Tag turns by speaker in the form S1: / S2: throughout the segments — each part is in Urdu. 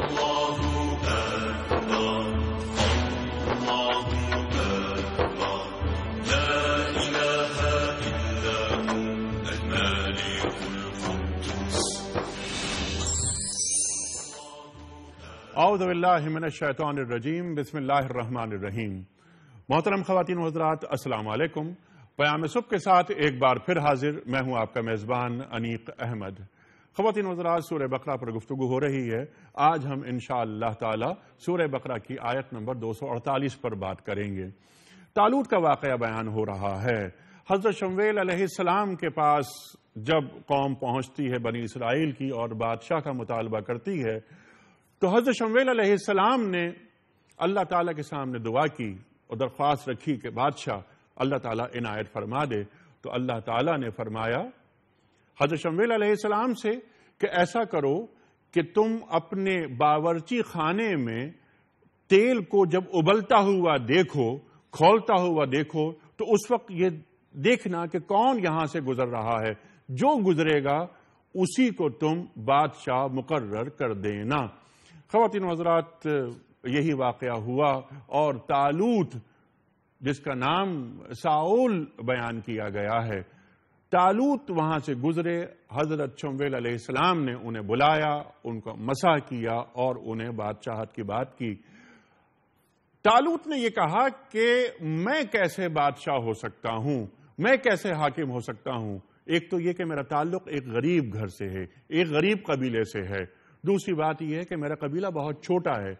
S1: اعوذ باللہ من الشیطان الرجیم بسم اللہ الرحمن الرحیم۔ محترم خواتین و حضرات، السلام علیکم۔ پیام صبح کے ساتھ ایک بار پھر حاضر میں ہوں آپ کا میزبان انیق احمد۔ خواتین و حضرات، سورہ بقرہ پر گفتگو ہو رہی ہے۔ آج ہم انشاءاللہ تعالی سورہ بقرہ کی آیت نمبر 248 پر بات کریں گے۔ طالوت کا واقعہ بیان ہو رہا ہے۔ حضرت شمویل علیہ السلام کے پاس جب قوم پہنچتی ہے بنی اسرائیل کی اور بادشاہ کا مطالبہ کرتی ہے تو حضرت شمویل علیہ السلام نے اللہ تعالیٰ کے سامنے دعا کی اور درخواست رکھی کہ بادشاہ اللہ تعالیٰ عنایت فرما دے۔ تو اللہ تعالیٰ نے فرمایا حضرت شمویل علیہ السلام سے کہ ایسا کرو کہ تم اپنے باورچی خانے میں تیل کو جب ابلتا ہوا دیکھو، کھولتا ہوا دیکھو، تو اس وقت یہ دیکھنا کہ کون یہاں سے گزر رہا ہے، جو گزرے گا اسی کو تم بادشاہ مقرر کر دینا۔ خواتین و حضرات، یہی واقعہ ہوا اور طالوت، جس کا نام ساؤل بیان کیا گیا ہے، طالوت وہاں سے گزرے۔ حضرت شمویل علیہ السلام نے انہیں بلایا، ان کو مسح کیا اور انہیں بادشاہت کی بات کی۔ طالوت نے یہ کہا کہ میں کیسے بادشاہ ہو سکتا ہوں، میں کیسے حاکم ہو سکتا ہوں؟ ایک تو یہ کہ میرا تعلق ایک غریب گھر سے ہے، ایک غریب قبیلے سے ہے۔ دوسری بات یہ ہے کہ میرا قبیلہ بہت چھوٹا ہے۔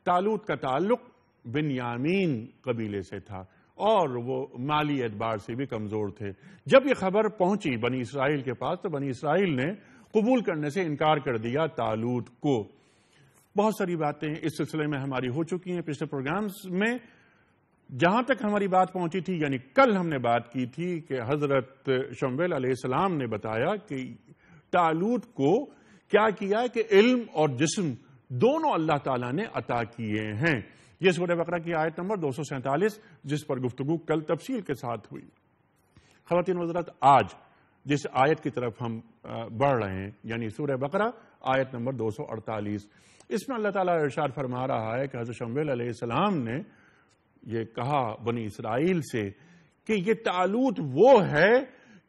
S1: طالوت کا تعلق بنیامین قبیلے سے تھا اور وہ مالی اعتبار سے بھی کمزور تھے۔ جب یہ خبر پہنچی بنی اسرائیل کے پاس تو بنی اسرائیل نے قبول کرنے سے انکار کر دیا طالوت کو۔ بہت ساری باتیں اس سلسلے میں ہماری ہو چکی ہیں پچھلے پروگرامز میں۔ جہاں تک ہماری بات پہنچی تھی، یعنی کل ہم نے بات کی تھی کہ حضرت شمویل علیہ السلام نے بتایا کہ طالوت کو کیا کیا کہ علم اور جسم دونوں اللہ تعالیٰ نے عطا کیے ہیں۔ یہ سورہ بقرہ کی آیت نمبر 247 جس پر گفتگو کل تفصیل کے ساتھ ہوئی۔ خواتین و حضرات، آج جس آیت کی طرف ہم بڑھ رہے ہیں، یعنی سورہ بقرہ آیت نمبر 248، اس میں اللہ تعالیٰ ارشاد فرما رہا ہے کہ حضرت شمویل علیہ السلام نے یہ کہا بنی اسرائیل سے کہ یہ طالوت وہ ہے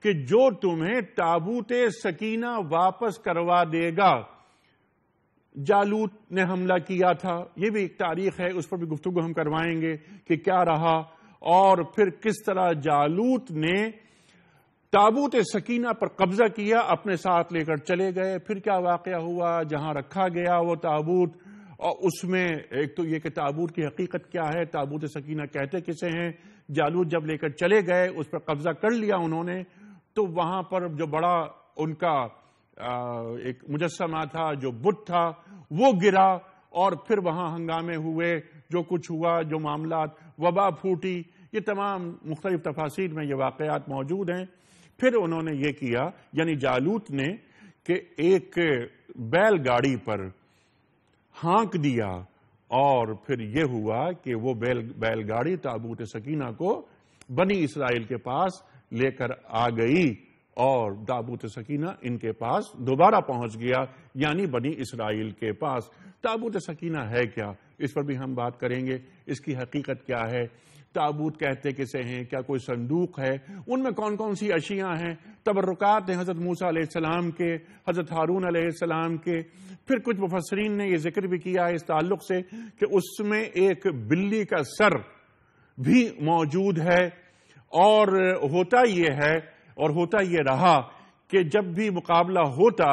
S1: کہ جو تمہیں تابوت سکینہ واپس کروا دے گا۔ جالوت نے حملہ کیا تھا، یہ بھی ایک تاریخ ہے، اس پر بھی گفتگو ہم کروائیں گے کہ کیا رہا اور پھر کس طرح جالوت نے تابوت سکینہ پر قبضہ کیا، اپنے ساتھ لے کر چلے گئے۔ پھر کیا واقعہ ہوا جہاں رکھا گیا وہ تابوت، اور اس میں ایک تو یہ کہ تابوت کی حقیقت کیا ہے، تابوت سکینہ کہتے کسے ہیں۔ جالوت جب لے کر چلے گئے، اس پر قبضہ کر لیا انہوں نے، تو وہاں پر جو بڑا ان کا ایک مجسمہ تھا، جو بت تھا، وہ گرا اور پھر وہاں ہنگامے ہوئے، جو کچھ ہوا، جو معاملات، وبا پھوٹی، یہ تمام مختلف تفاصیر میں یہ واقعات موجود ہیں۔ پھر انہوں نے یہ کیا، یعنی جالوت نے، کہ ایک بیل گاڑی پر ہانک دیا اور پھر یہ ہوا کہ وہ بیل گاڑی تابوت سکینہ کو بنی اسرائیل کے پاس لے کر آ گئی اور تابوت سکینہ ان کے پاس دوبارہ پہنچ گیا، یعنی بنی اسرائیل کے پاس۔ تابوت سکینہ ہے کیا، اس پر بھی ہم بات کریں گے۔ اس کی حقیقت کیا ہے، تابوت کہتے کسے ہیں، کیا کوئی صندوق ہے، ان میں کون کون سی اشیاء ہیں، تبرکات ہیں حضرت موسیٰ علیہ السلام کے، حضرت ہارون علیہ السلام کے۔ پھر کچھ مفسرین نے یہ ذکر بھی کیا ہے اس تعلق سے کہ اس میں ایک بلی کا سر بھی موجود ہے، اور ہوتا یہ رہا کہ جب بھی مقابلہ ہوتا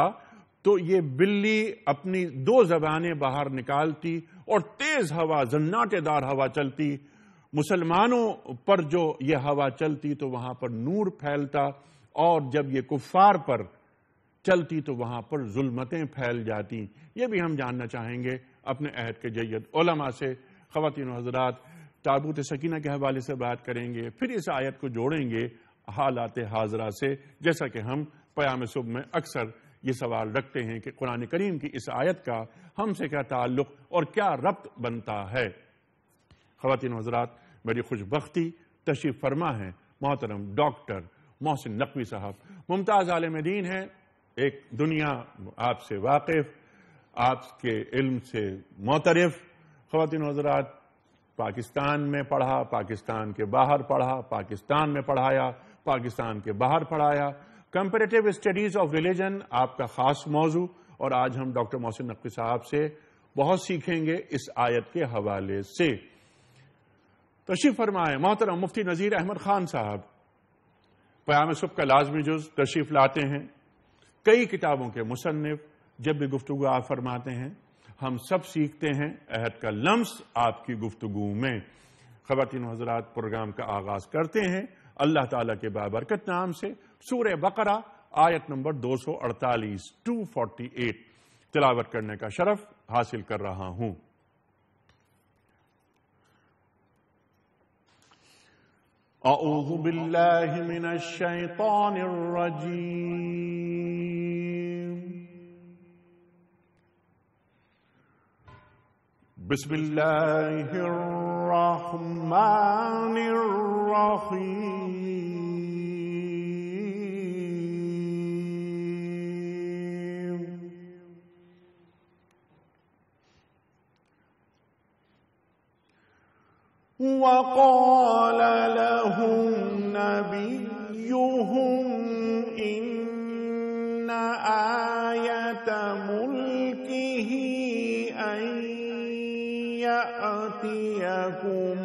S1: تو یہ بلی اپنی دو زبانیں باہر نکالتی اور تیز ہوا، زناٹے دار ہوا چلتی۔ مسلمانوں پر جو یہ ہوا چلتی تو وہاں پر نور پھیلتا، اور جب یہ کفار پر چلتی تو وہاں پر ظلمتیں پھیل جاتی۔ یہ بھی ہم جاننا چاہیں گے اپنے عہد کے جید علماء سے۔ خواتین و حضرات، تابوت سکینہ کے حوالے سے بات کریں گے، پھر اس آیت کو جوڑیں گے حالات حاضرہ سے، جیسا کہ ہم پیام صبح میں اکثر یہ سوال رکھتے ہیں کہ قرآن کریم کی اس آیت کا ہم سے کیا تعلق اور کیا ربط بنتا ہے۔ خواتین و حضرات، میری خوش بختی تشریف فرما ہے محترم ڈاکٹر محسن نقوی صاحب، ممتاز عالم دین ہیں، ایک دنیا آپ سے واقف، آپ کے علم سے معترف. خواتین و حضرات، پاکستان میں پڑھا، پاکستان کے باہر پڑھا، پاکستان میں پڑھایا، پاکستان کے باہر پڑھایا. کمپیریٹیو اسٹڈیز آف ریلیجن آپ کا خاص موضوع، اور آج ہم ڈاکٹر محسن نقوی صاحب سے بہت سیکھیں گے اس آیت کے حوالے سے. تشریف فرمائیں محترم مفتی نذیر احمد خان صاحب. پیام صبح کا لازمی جز تشریف لاتے ہیں، کئی کتابوں کے مصنف. جب بھی گفتگو آپ فرماتے ہیں ہم سب سیکھتے ہیں، عہد کا لمس آپ کی گفتگو میں. خواتین و حضرات، پروگرام کا آغاز کرتے ہیں اللہ تعالیٰ کے بابرکت نام سے. سورہ بقرہ آیت نمبر 248 248 تلاوت کرنے کا شرف حاصل کر رہا ہوں. اعوذ باللہ من الشیطان الرجیم. بسم اللہ الرحمن الرحیم. وقال لهم نبيهم إن آية ملكه أن يأتيكم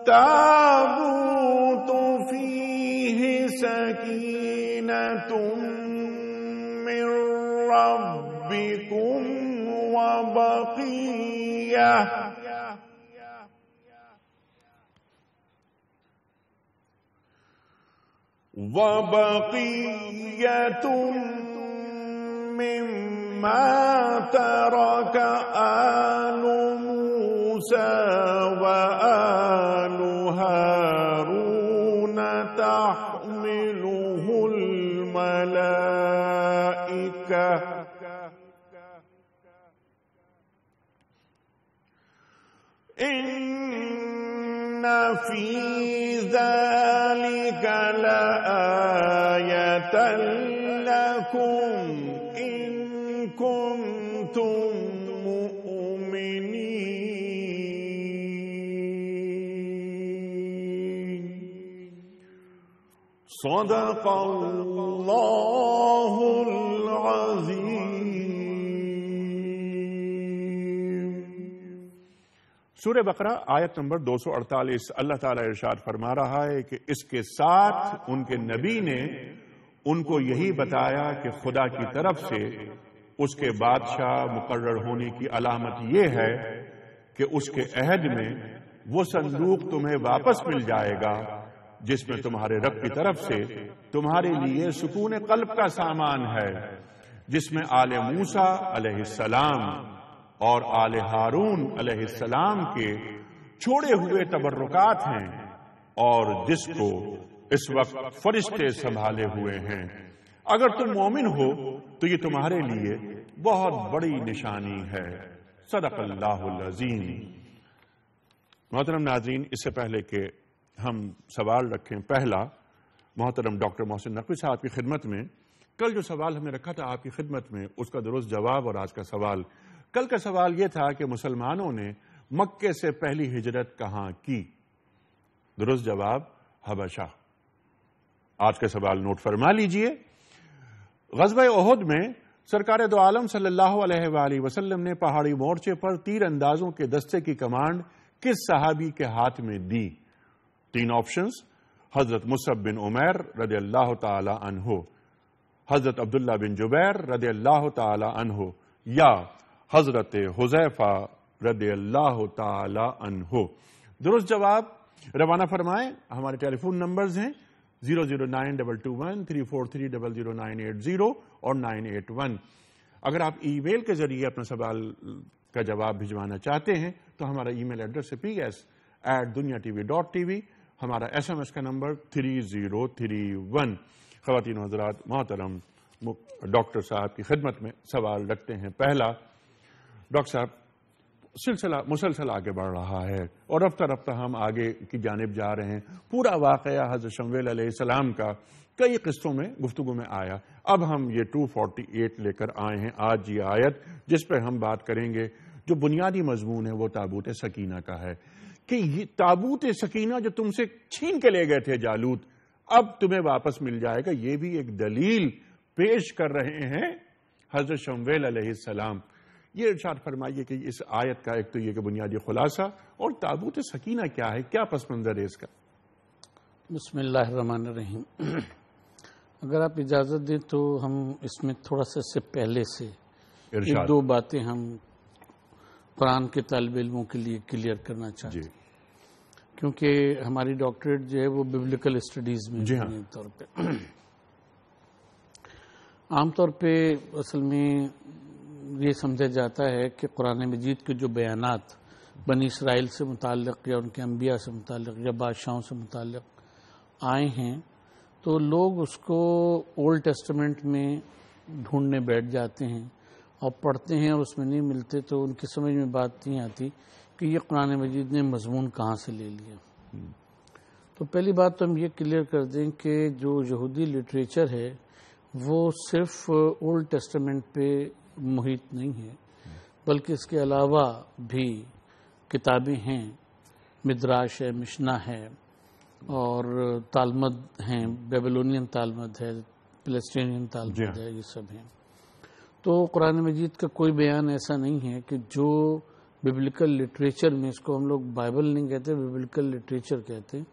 S1: التابوت فيه سكينة من ربكم وبقية مما ترك آل موسى وآل هارون تحمله الملائكة إن في ذلك لآية لكم إن كنتم مؤمنين. صدق اللہ العظیم. سورہ بقرہ آیت نمبر 248. اللہ تعالیٰ ارشاد فرما رہا ہے کہ اس کے ساتھ ان کے نبی نے ان کو یہی بتایا کہ خدا کی طرف سے اس کے بادشاہ مقرر ہونے کی علامت یہ ہے کہ اس کے عہد میں وہ صندوق تمہیں واپس مل جائے گا جس میں تمہارے رب کی طرف سے تمہارے لیے سکون قلب کا سامان ہے، جس میں آل موسیٰ علیہ السلام اور آل ہارون علیہ السلام کے چھوڑے ہوئے تبرکات ہیں، اور جس کو اس وقت فرشتے سنبھالے ہوئے ہیں. اگر تم مومن ہو تو یہ تمہارے لیے بہت بڑی نشانی ہے. صدق اللہ العظیم. محترم ناظرین، اس سے پہلے کہ ہم سوال رکھیں، پہلا محترم ڈاکٹر محسن نقوی صاحب کی خدمت میں کل جو سوال ہم نے رکھا تھا آپ کی خدمت میں، اس کا درست جواب. اور آج کا سوال، کل کا سوال یہ تھا کہ مسلمانوں نے مکے سے پہلی ہجرت کہاں کی؟ درست جواب حبشہ. آج کا سوال نوٹ فرما لیجئے. غزوہ احد میں سرکار دو عالم صلی اللہ علیہ وآلہ وسلم نے پہاڑی مورچے پر تیر اندازوں کے دستے کی کمانڈ کس صحابی کے ہاتھ میں دی؟ 3 آپشنز: حضرت مصعب بن عمیر رضی اللہ تعالی عنہ، حضرت عبداللہ بن جبیر رضی اللہ تعالی عنہ، یا حضرت حذیفہ رضی اللہ تعالی عنہ. درست جواب روانہ فرمائیں. ہمارے ٹیلی فون نمبرز ہیں 009221343000980 اور 981. اگر آپ ای میل کے ذریعے اپنا سوال کا جواب بھجوانا چاہتے ہیں تو ہمارا ای میل ایڈریس ہے ps@dunyatv.tv. ہمارا SMS کا نمبر 3031. خواتین و حضرات، محترم ڈاکٹر صاحب کی خدمت میں سوال رکھتے ہیں. پہلا، ڈاکٹر صاحب سلسلہ مسلسل آگے بڑھ رہا ہے اور رفتہ رفتہ ہم آگے کی جانب جا رہے ہیں. پورا واقعہ حضرت شمویل علیہ السلام کا کئی قصوں میں گفتگو میں آیا. اب ہم یہ 248 لے کر آئے ہیں. آج یہ آیت جس پہ ہم بات کریں گے جو بنیادی مضمون ہے وہ تابوت سکینہ کا ہے کہ یہ تابوت سکینہ جو تم سے چھین کے لے گئے تھے جالوت اب تمہیں واپس مل جائے گا. یہ بھی ایک دلیل پیش کر رہے ہیں حضرت شمویل علیہ السلام. یہ ارشاد فرمائیے کہ اس آیت کا ایک تو یہ کہ بنیادی خلاصہ اور تابوت سکینہ کیا ہے, کیا پس منظر ہے اس کا؟
S2: بسم اللہ الرحمن الرحیم. اگر آپ اجازت دیں تو ہم اس میں تھوڑا سا سے پہلے سے ایک دو باتیں ہم قرآن کے طالب علموں کے لیے کلیئر کرنا چاہتے ہیں کیونکہ ہماری ڈاکٹریٹ جو ہے وہ ببلیکل اسٹڈیز میں بنیادی طور پہ عام طور پہ اصل میں یہ سمجھا جاتا ہے کہ قرآن مجید کے جو بیانات بنی اسرائیل سے متعلق یا ان کے انبیاء سے متعلق یا بادشاہوں سے متعلق آئے ہیں تو لوگ اس کو اولڈ ٹیسٹمنٹ میں ڈھونڈنے بیٹھ جاتے ہیں اور پڑھتے ہیں اور اس میں نہیں ملتے تو ان کی سمجھ میں بات نہیں آتی کہ یہ قرآن مجید نے مضمون کہاں سے لے لیا. تو پہلی بات تو ہم یہ کلیئر کر دیں کہ جو یہودی لٹریچر ہے وہ صرف اولڈ ٹیسٹمنٹ پہ محیط نہیں ہے بلکہ اس کے علاوہ بھی کتابیں ہیں. مدراش ہے, مشنا ہے اور تالمد ہیں, بیبلونین تالمد ہے, فلسطینین تالمد ہے, یہ سب ہیں. تو قرآن مجید کا کوئی بیان ایسا نہیں ہے کہ جو ببلیکل لٹریچر میں, اس کو ہم لوگ بائبل نہیں کہتے, ببلیکل لٹریچر کہتے ہیں,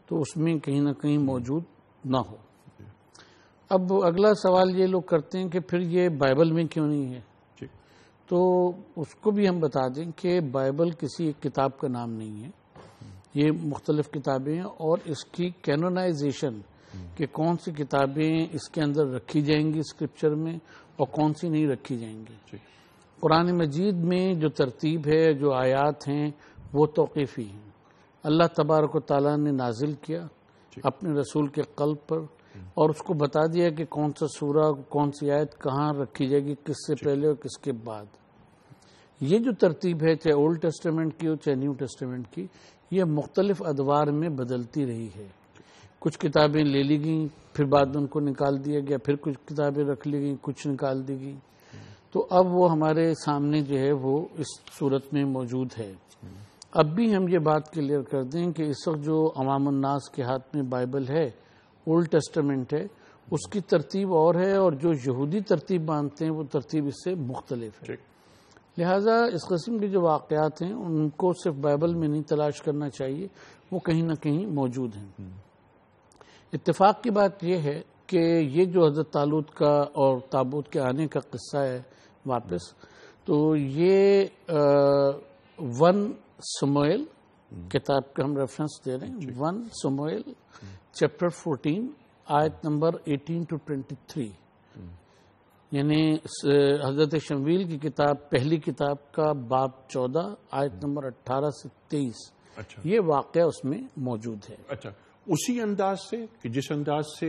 S2: تو اس میں کہیں نہ کہیں موجود نہ ہو. اب اگلا سوال یہ لوگ کرتے ہیں کہ پھر یہ بائبل میں کیوں نہیں ہے؟ تو اس کو بھی ہم بتا دیں کہ بائبل کسی ایک کتاب کا نام نہیں ہے, یہ مختلف کتابیں ہیں اور اس کی کینونائزیشن کہ کون سی کتابیں اس کے اندر رکھی جائیں گی اسکرپچر میں اور کون سی نہیں رکھی جائیں گی. قرآن مجید میں جو ترتیب ہے, جو آیات ہیں, وہ توقیفی ہیں. اللہ تبارک و تعالیٰ نے نازل کیا اپنے رسول کے قلب پر اور اس کو بتا دیا کہ کون سا سورہ, کون سی آیت کہاں رکھی جائے گی, کس سے پہلے اور کس کے بعد. یہ جو ترتیب ہے چاہے اولڈ ٹیسٹمنٹ کی ہو چاہے نیو ٹیسٹمنٹ کی, یہ مختلف ادوار میں بدلتی رہی ہے. کچھ کتابیں لے لی گئیں, پھر بعد میں ان کو نکال دیا گیا, پھر کچھ کتابیں رکھ لی گئیں, کچھ نکال دی گئیں. تو اب وہ ہمارے سامنے جو ہے وہ اس صورت میں موجود ہے. اب بھی ہم یہ بات کلیئر کر دیں کہ اس وقت جو عوام الناس کے ہاتھ میں بائبل ہے, اولڈ ٹیسٹمنٹ ہے, اس کی ترتیب اور ہے اور جو یہودی ترتیب مانتے ہیں وہ ترتیب اس سے مختلف ہے. لہٰذا اس قسم کے جو واقعات ہیں ان کو صرف بائبل میں نہیں تلاش کرنا چاہیے, وہ کہیں نہ کہیں موجود ہیں. اتفاق کی بات یہ ہے کہ یہ جو حضرت طالوت کا اور تابوت کے آنے کا قصہ ہے واپس, تو یہ 1 سموئیل کتاب کا ہم ریفرنس دے رہے ہیں, 1 سموئیل چیپٹر 14 آیت نمبر 18 to 23, یعنی حضرت شمویل کی کتاب, پہلی کتاب کا باب 14 آیت نمبر 18 سے 23. یہ واقعہ اس میں موجود ہے.
S1: اچھا, اسی انداز سے کہ جس انداز سے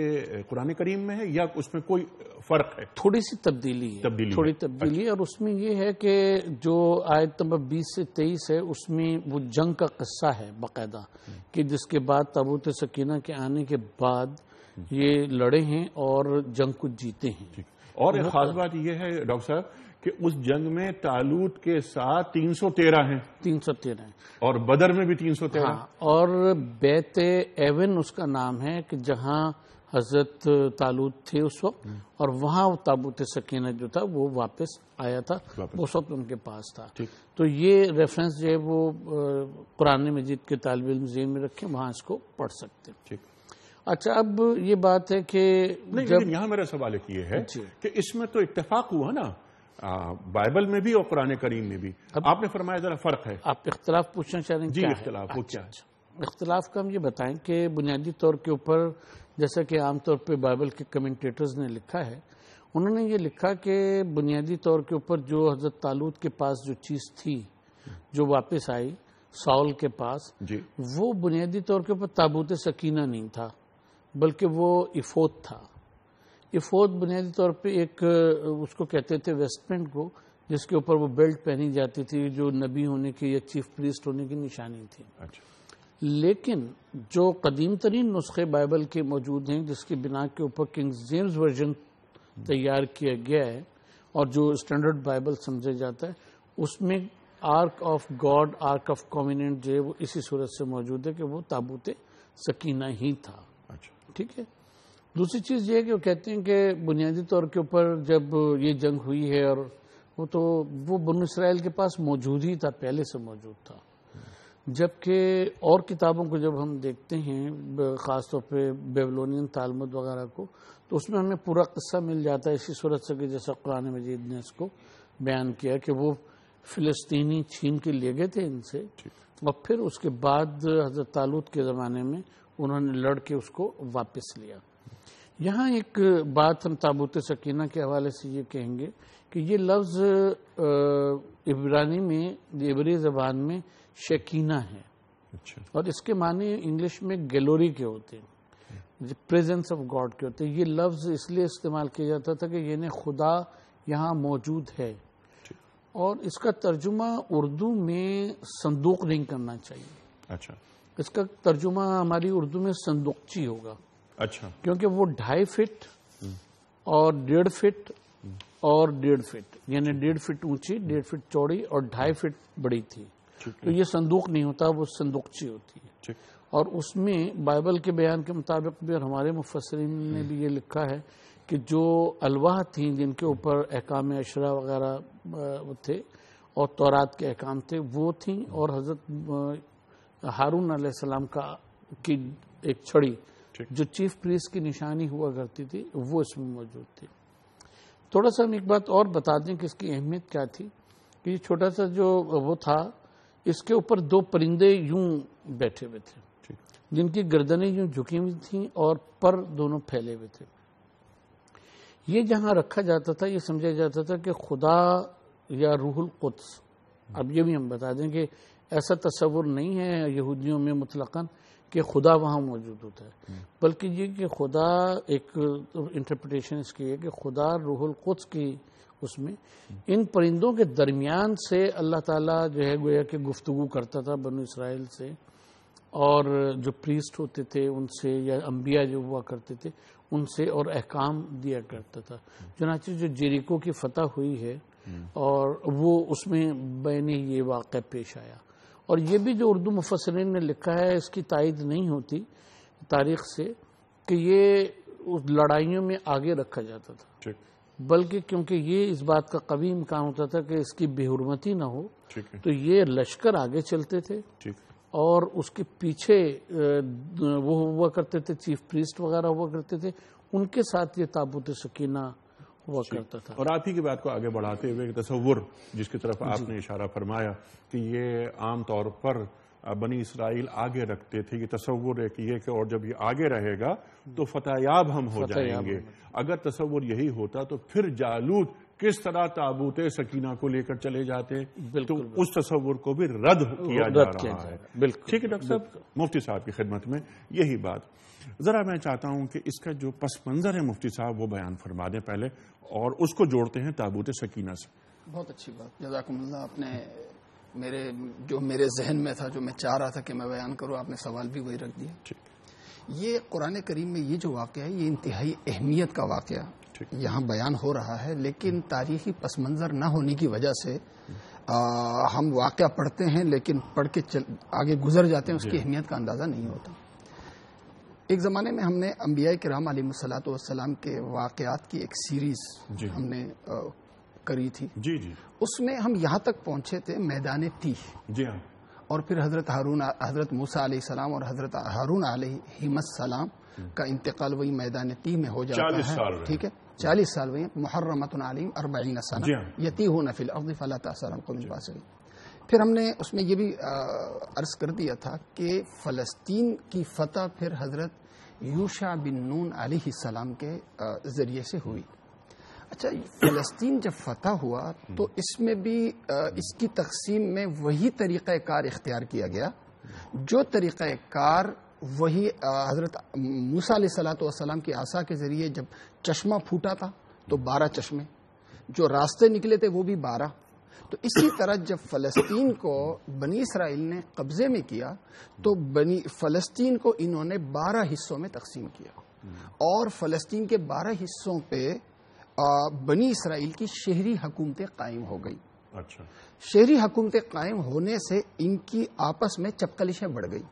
S1: قرآن کریم میں ہے یا اس میں کوئی فرق ہے؟
S2: تھوڑی سی تبدیلی ہے, تھوڑی تبدیلی ہے. اور اس میں یہ ہے کہ جو آیت نمبر 20 سے 23 ہے اس میں وہ جنگ کا قصہ ہے باقاعدہ, کہ جس کے بعد تابوت سکینہ کے آنے کے بعد یہ لڑے ہیں اور جنگ کو جیتے ہیں.
S1: اور ایک خاص بات یہ ہے ڈاکٹر صاحب کہ اس جنگ میں طالوت کے ساتھ 313 ہیں,
S2: 313 ہیں,
S1: اور بدر میں بھی 313.
S2: اور بیت ایون اس کا نام ہے کہ جہاں حضرت طالوت تھے اس وقت, اور وہاں تابوت سکینہ جو تھا وہ واپس آیا تھا, اس وقت ان کے پاس تھا. تو یہ ریفرنس جو ہے وہ قرآن مجید کے طالب علم ذہن میں رکھیں, وہاں اس کو پڑھ سکتے ہیں. اچھا, اب یہ بات ہے کہ
S1: یہاں میرا سوال یہ ہے کہ اس میں تو اتفاق ہوا نا بائبل میں بھی اور قرآن کریم میں بھی, آپ نے فرمایا ذرا فرق ہے.
S2: آپ اختلاف پوچھنا چاہ رہے ہیں؟
S1: جی, اختلاف وہ کیا ہے؟
S2: اختلاف کا ہم یہ بتائیں کہ بنیادی طور کے اوپر جیسا کہ عام طور پہ بائبل کے کمنٹیٹرز نے لکھا ہے, انہوں نے یہ لکھا کہ بنیادی طور کے اوپر جو حضرت طالوت کے پاس جو چیز تھی جو واپس آئی ساؤل کے پاس, وہ بنیادی طور کے اوپر تابوت سکینہ نہیں تھا بلکہ وہ افود تھا. افود بنیادی طور پہ ایک اس کو کہتے تھے ویسٹمنٹ کو, جس کے اوپر وہ بیلٹ پہنی جاتی تھی جو نبی ہونے کی یا چیف پریسٹ ہونے کی نشانی تھی. لیکن جو قدیم ترین نسخے بائبل کے موجود ہیں جس کی بنا کے اوپر کنگ جیمز ورژن تیار کیا گیا ہے اور جو اسٹینڈرڈ بائبل سمجھا جاتا ہے، اس میں ark of God, ark of covenant جو ہے وہ اسی صورت سے موجود ہے کہ وہ تابوت سکینہ ہی تھا. ٹھیک ہے. دوسری چیز یہ ہے کہ وہ کہتے ہیں کہ بنیادی طور کے اوپر جب یہ جنگ ہوئی ہے اور وہ بنو اسرائیل کے پاس موجود ہی تھا، پہلے سے موجود تھا. جبکہ اور کتابوں کو جب ہم دیکھتے ہیں، خاص طور پہ بیبلونین تالمود وغیرہ کو، تو اس میں ہمیں پورا قصہ مل جاتا ہے اسی صورت سے کہ جیسا قرآن مجید نے اس کو بیان کیا کہ وہ فلسطینی چھین کے لے گئے تھے ان سے، اور پھر اس کے بعد حضرت طالوت کے زمانے میں انہوں نے لڑ کے اس کو واپس لیا. یہاں ایک بات ہم تابوت سکینہ کے حوالے سے یہ کہیں گے کہ یہ لفظ عبرانی میں، عبری زبان میں شکینہ ہے، اور اس کے معنی انگلش میں گلوری کے ہوتے ہیں، پریزنس آف گاڈ کے ہوتے ہیں. یہ لفظ اس لیے استعمال کیا جاتا تھا کہ یعنی خدا یہاں موجود ہے، اور اس کا ترجمہ اردو میں صندوق نہیں کرنا چاہیے. اس کا ترجمہ ہماری اردو میں صندوقچی ہوگا. کیونکہ وہ 2.5 فٹ اور 1.5 فٹ اور 1.5 فٹ، یعنی 1.5 فٹ اونچی، 1.5 فٹ چوڑی اور 2.5 فٹ بڑی تھی. تو یہ صندوق نہیں ہوتا، وہ صندوقچی ہوتی ہے. اور اس میں بائبل کے بیان کے مطابق بھی، اور ہمارے مفسرین نے بھی یہ لکھا ہے کہ جو الواح تھیں جن کے اوپر احکام عشرہ وغیرہ تھے اور تورات کے احکام تھے وہ تھیں، اور حضرت ہارون علیہ السلام کی ایک چھڑی جو چیف پریسٹ کی نشانی ہوا کرتی تھی وہ اس میں موجود تھی. تھوڑا سا ہم ایک بات اور بتا دیں کہ اس کی اہمیت کیا تھی کہ یہ چھوٹا سا جو وہ تھا، اس کے اوپر 2 پرندے یوں بیٹھے ہوئے تھے جن کی گردنیں یوں جھکی ہوئی تھیں اور پر دونوں پھیلے ہوئے تھے. یہ جہاں رکھا جاتا تھا یہ سمجھا جاتا تھا کہ خدا یا روح القدس، اب یہ بھی ہم بتا دیں کہ ایسا تصور نہیں ہے یہودیوں میں مطلقاً کہ خدا وہاں موجود ہوتا ہے، بلکہ یہ کہ خدا، ایک انٹرپریٹیشن اس کی ہے کہ خدا روح القدس کی اس میں ان پرندوں کے درمیان سے اللہ تعالیٰ جو ہے گویا کہ گفتگو کرتا تھا بنو اسرائیل سے، اور جو پریسٹ ہوتے تھے ان سے یا انبیاء جو ہوا کرتے تھے ان سے، اور احکام دیا کرتا تھا. چنانچہ جو جیریکو کی فتح ہوئی ہے اور وہ اس میں بین یہ واقعہ پیش آیا. اور یہ بھی جو اردو مفسرین نے لکھا ہے اس کی تائید نہیں ہوتی تاریخ سے کہ یہ اس لڑائیوں میں آگے رکھا جاتا تھا، بلکہ کیونکہ یہ اس بات کا قوی امکان ہوتا تھا کہ اس کی بے حرمتی نہ ہو، تو یہ لشکر آگے چلتے تھے اور اس کے پیچھے وہ ہوا کرتے تھے، چیف پریسٹ وغیرہ ہوا کرتے تھے، ان کے ساتھ یہ تابوت سکینہ ہوا کرتا تھا.
S1: اور آپ ہی کی بات کو آگے بڑھاتے ہوئے تصور جس کی طرف آپ نے اشارہ فرمایا کہ یہ عام طور پر بنی اسرائیل آگے رکھتے تھے، یہ تصور ہے کہ یہ کہ اور جب یہ آگے رہے گا تو فتح یاب ہم ہو جائیں گے. اگر تصور یہی ہوتا تو پھر جالوت کس طرح تابوت سکینہ کو لے کر چلے جاتے، تو اس تصور کو بھی رد کیا جا رہا ہے. ٹھیک ہے ڈاکٹر صاحب، مفتی صاحب کی خدمت میں یہی بات. ذرا میں چاہتا ہوں کہ اس کا جو پس منظر ہے مفتی صاحب وہ بیان فرما دیں پہلے، اور اس کو جوڑتے ہیں تابوت سکینہ سے.
S3: بہت اچھی بات، جزاکم اللہ. آپ نے میرے ذہن میں تھا، جو میں چاہ رہا تھا کہ میں بیان کروں، آپ نے سوال بھی وہی رکھ دیا. یہ قرآن کریم میں یہ جو واقعہ ہے یہ انتہائی اہمیت کا واقعہ یہاں بیان ہو رہا ہے، لیکن تاریخی پس منظر نہ ہونے کی وجہ سے ہم واقعہ پڑھتے ہیں لیکن پڑھ کے آگے گزر جاتے ہیں، اس کی اہمیت کا اندازہ نہیں ہوتا. ایک زمانے میں ہم نے انبیاء کرام علیہ الصلوۃ والسلام کے واقعات کی ایک سیریز ہم نے کری تھی. اس میں ہم یہاں تک پہنچے تھے میدان تیہ، اور پھر حضرت موسیٰ علیہ السلام اور حضرت ہارون علیہ السلام کا انتقال وہی میدان تیہ میں ہو جاتا ہے. ٹھیک ہے، 40 سال وہی محرمۃ علیہم 40 سنہ یتیہون فی الارض فلا تأس علی القوم الفاسقین. پھر ہم نے اس میں یہ بھی عرض کر دیا تھا کہ فلسطین کی فتح پھر حضرت یوشع بن نون علیہ السلام کے ذریعے سے ہوئی. اچھا، فلسطین جب فتح ہوا تو اس میں بھی اس کی تقسیم میں وہی طریقہ کار اختیار کیا گیا جو طریقہ کار وہی حضرت موسیٰ علیہ الصلوۃ والسلام کی عصا کے ذریعے جب چشمہ پھوٹا تھا تو 12 چشمے، جو راستے نکلے تھے وہ بھی 12، تو اسی طرح جب فلسطین کو بنی اسرائیل نے قبضے میں کیا تو فلسطین کو انہوں نے 12 حصوں میں تقسیم کیا، اور فلسطین کے 12 حصوں پہ بنی اسرائیل کی شہری حکومتیں قائم ہو گئی۔
S1: اچھا،
S3: شہری حکومتیں قائم ہونے سے ان کی آپس میں چپکلشیں بڑھ گئی،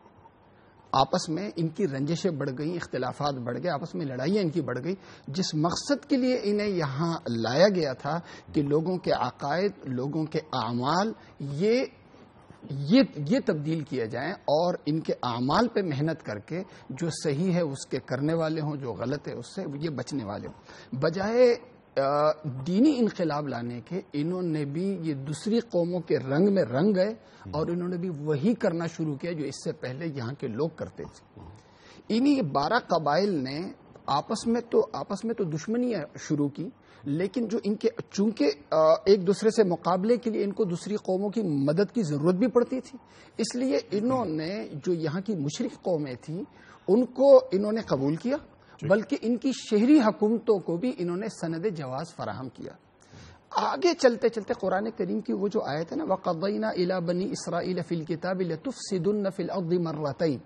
S3: آپس میں ان کی رنجشیں بڑھ گئیں، اختلافات بڑھ گئے، آپس میں لڑائیاں ان کی بڑھ گئی، جس مقصد کے لیے انہیں یہاں لایا گیا تھا کہ لوگوں کے عقائد، لوگوں کے اعمال یہ تبدیل کیے جائیں، اور ان کے اعمال پہ محنت کر کے جو صحیح ہے اس کے کرنے والے ہوں، جو غلط ہے اس سے یہ بچنے والے ہوں۔ بجائے دینی انقلاب لانے کے انہوں نے بھی یہ دوسری قوموں کے رنگ میں رنگ گئے، اور انہوں نے بھی وہی کرنا شروع کیا جو اس سے پہلے یہاں کے لوگ کرتے تھے۔ انہی 12 قبائل نے آپس میں تو دشمنیاں شروع کی، لیکن جو ان کے چونکہ ایک دوسرے سے مقابلے کے لیے ان کو دوسری قوموں کی مدد کی ضرورت بھی پڑتی تھی، اس لیے انہوں نے جو یہاں کی مشرک قومیں تھیں ان کو انہوں نے قبول کیا، بلکہ ان کی شہری حکومتوں کو بھی انہوں نے سند جواز فراہم کیا۔ آگے چلتے چلتے قرآن کریم کی وہ جو آیت ہے نا، وَقَضَّيْنَا إِلَىٰ بَنِي إِسْرَائِيلَ فِي الْكِتَابِ لَتُفْسِدُنَّ فِي الْأَرْضِ مَرَّتَيْنِ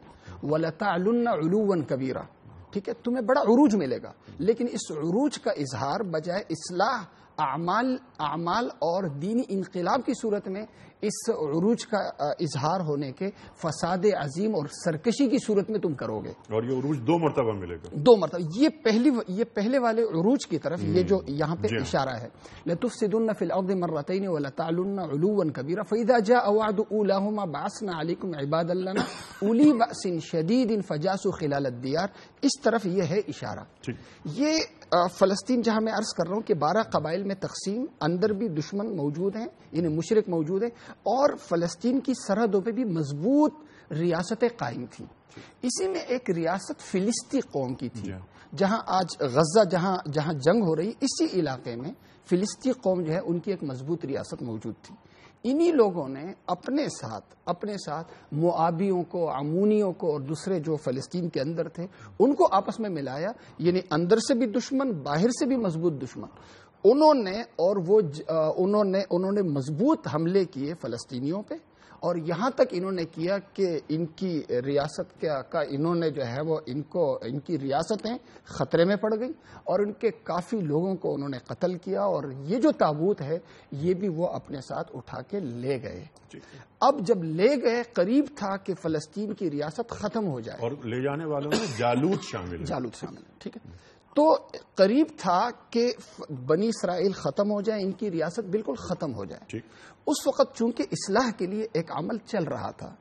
S3: وَلَتَعْلُنَّ عُلُوًّا كَبِيرًا، ٹھیک ہے، تمہیں بڑا عروج ملے گا، لیکن اس عروج کا اظہار بجائے اصلاح اعمال اور دینی انقلاب کی صورت میں اس عروج کا اظہار ہونے کے فساد عظیم اور سرکشی کی صورت میں تم کرو گے،
S1: اور یہ عروج 2 مرتبہ ملے گا،
S3: 2 مرتبہ۔ یہ پہلے والے عروج کی طرف یہ جو یہاں پہ اشارہ ہے، لَتُفْسِدُنَّ فِي الْأَرْضِ مَرَّتَيْنِ وَلَتَعْلُنَّ عُلُوًّا كَبِيرًا فَإِذَا جَاءَ وَعْدُ أُولَاهُمَا بَعَثْنَا عَلَيْكُمْ عِبَادًا لَنَا أُولِي بَأْسٍ شَدِيدٍ فَجَاسُوا خِلَالَ الدِّيَارِ، اس طرف یہ ہے اشارہ۔ یہ فلسطین جہاں میں عرض کر رہا ہوں کہ 12 قبائل میں تقسیم، اندر بھی دشمن موجود ہیں، یعنی مشرک موجود ہیں، اور فلسطین کی سرحدوں پہ بھی مضبوط ریاستیں قائم تھیں۔ اسی میں ایک ریاست فلسطی قوم کی تھی، جہاں آج غزہ جہاں جنگ ہو رہی، اسی علاقے میں فلسطی قوم جو ہے ان کی ایک مضبوط ریاست موجود تھی۔ انہی لوگوں نے اپنے ساتھ موآبیوں کو، عمونیوں کو، اور دوسرے جو فلسطین کے اندر تھے ان کو آپس میں ملایا، یعنی اندر سے بھی دشمن، باہر سے بھی مضبوط دشمن، انہوں نے مضبوط حملے کیے فلسطینیوں پہ، اور یہاں تک انہوں نے کیا کہ ان کی ریاست کا انہوں نے جو ہے وہ ان کی ریاستیں خطرے میں پڑ گئی، اور ان کے کافی لوگوں کو انہوں نے قتل کیا، اور یہ جو تابوت ہے یہ بھی وہ اپنے ساتھ اٹھا کے لے گئے۔ اب جب لے گئے، قریب تھا کہ فلسطین کی ریاست ختم ہو جائے،
S1: اور لے جانے والوں میں جالوت شامل ہے،
S3: ٹھیک ہے، تو قریب تھا کہ بنی اسرائیل ختم ہو جائے، ان کی ریاست بالکل ختم ہو جائے۔ اس وقت چونکہ اصلاح کے لیے ایک عمل چل رہا تھا،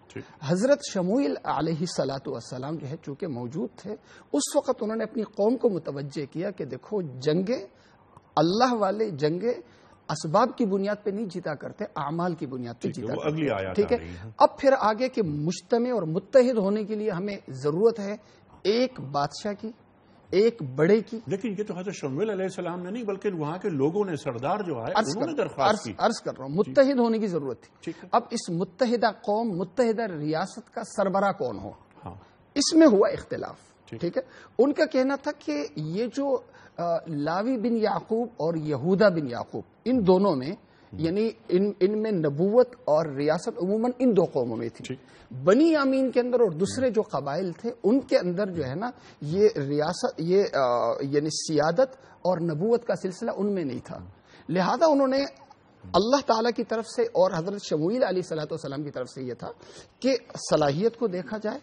S3: حضرت شموئیل علیہ الصلاۃ والسلام جو ہے چونکہ موجود تھے، اس وقت انہوں نے اپنی قوم کو متوجہ کیا کہ دیکھو، جنگیں اللہ والے جنگیں اسباب کی بنیاد پہ نہیں جیتا کرتے، اعمال کی بنیاد پہ جیتا کرتے، ٹھیک ہے۔ اب پھر آگے کے مجتمع اور متحد ہونے کے لیے ہمیں ضرورت ہے ایک بادشاہ کی، ایک بڑے کی۔
S1: لیکن یہ تو حضرت شموئیل علیہ السلام نے نہیں، بلکہ وہاں کے لوگوں نے، سردار جو آئے انہوں نے درخواست کی۔
S3: عرض کر رہا ہوں، متحد ہونے کی ضرورت تھی۔ اب اس متحدہ قوم، متحدہ ریاست کا سربراہ کون ہو، اس میں ہوا اختلاف، ٹھیک ہے۔ ان کا کہنا تھا کہ یہ جو لاوی بن یعقوب اور یہودا بن یعقوب، ان دونوں میں، یعنی ان میں نبوت اور ریاست عموماً ان 2 قوموں میں تھی۔ بنی یامین کے اندر اور دوسرے جو قبائل تھے ان کے اندر جو ہے نا، یہ ریاست، یعنی سیادت اور نبوت کا سلسلہ ان میں نہیں تھا، لہذا انہوں نے اللہ تعالیٰ کی طرف سے اور حضرت شموئیل علیہ الصلوۃ والسلام کی طرف سے یہ تھا کہ صلاحیت کو دیکھا جائے،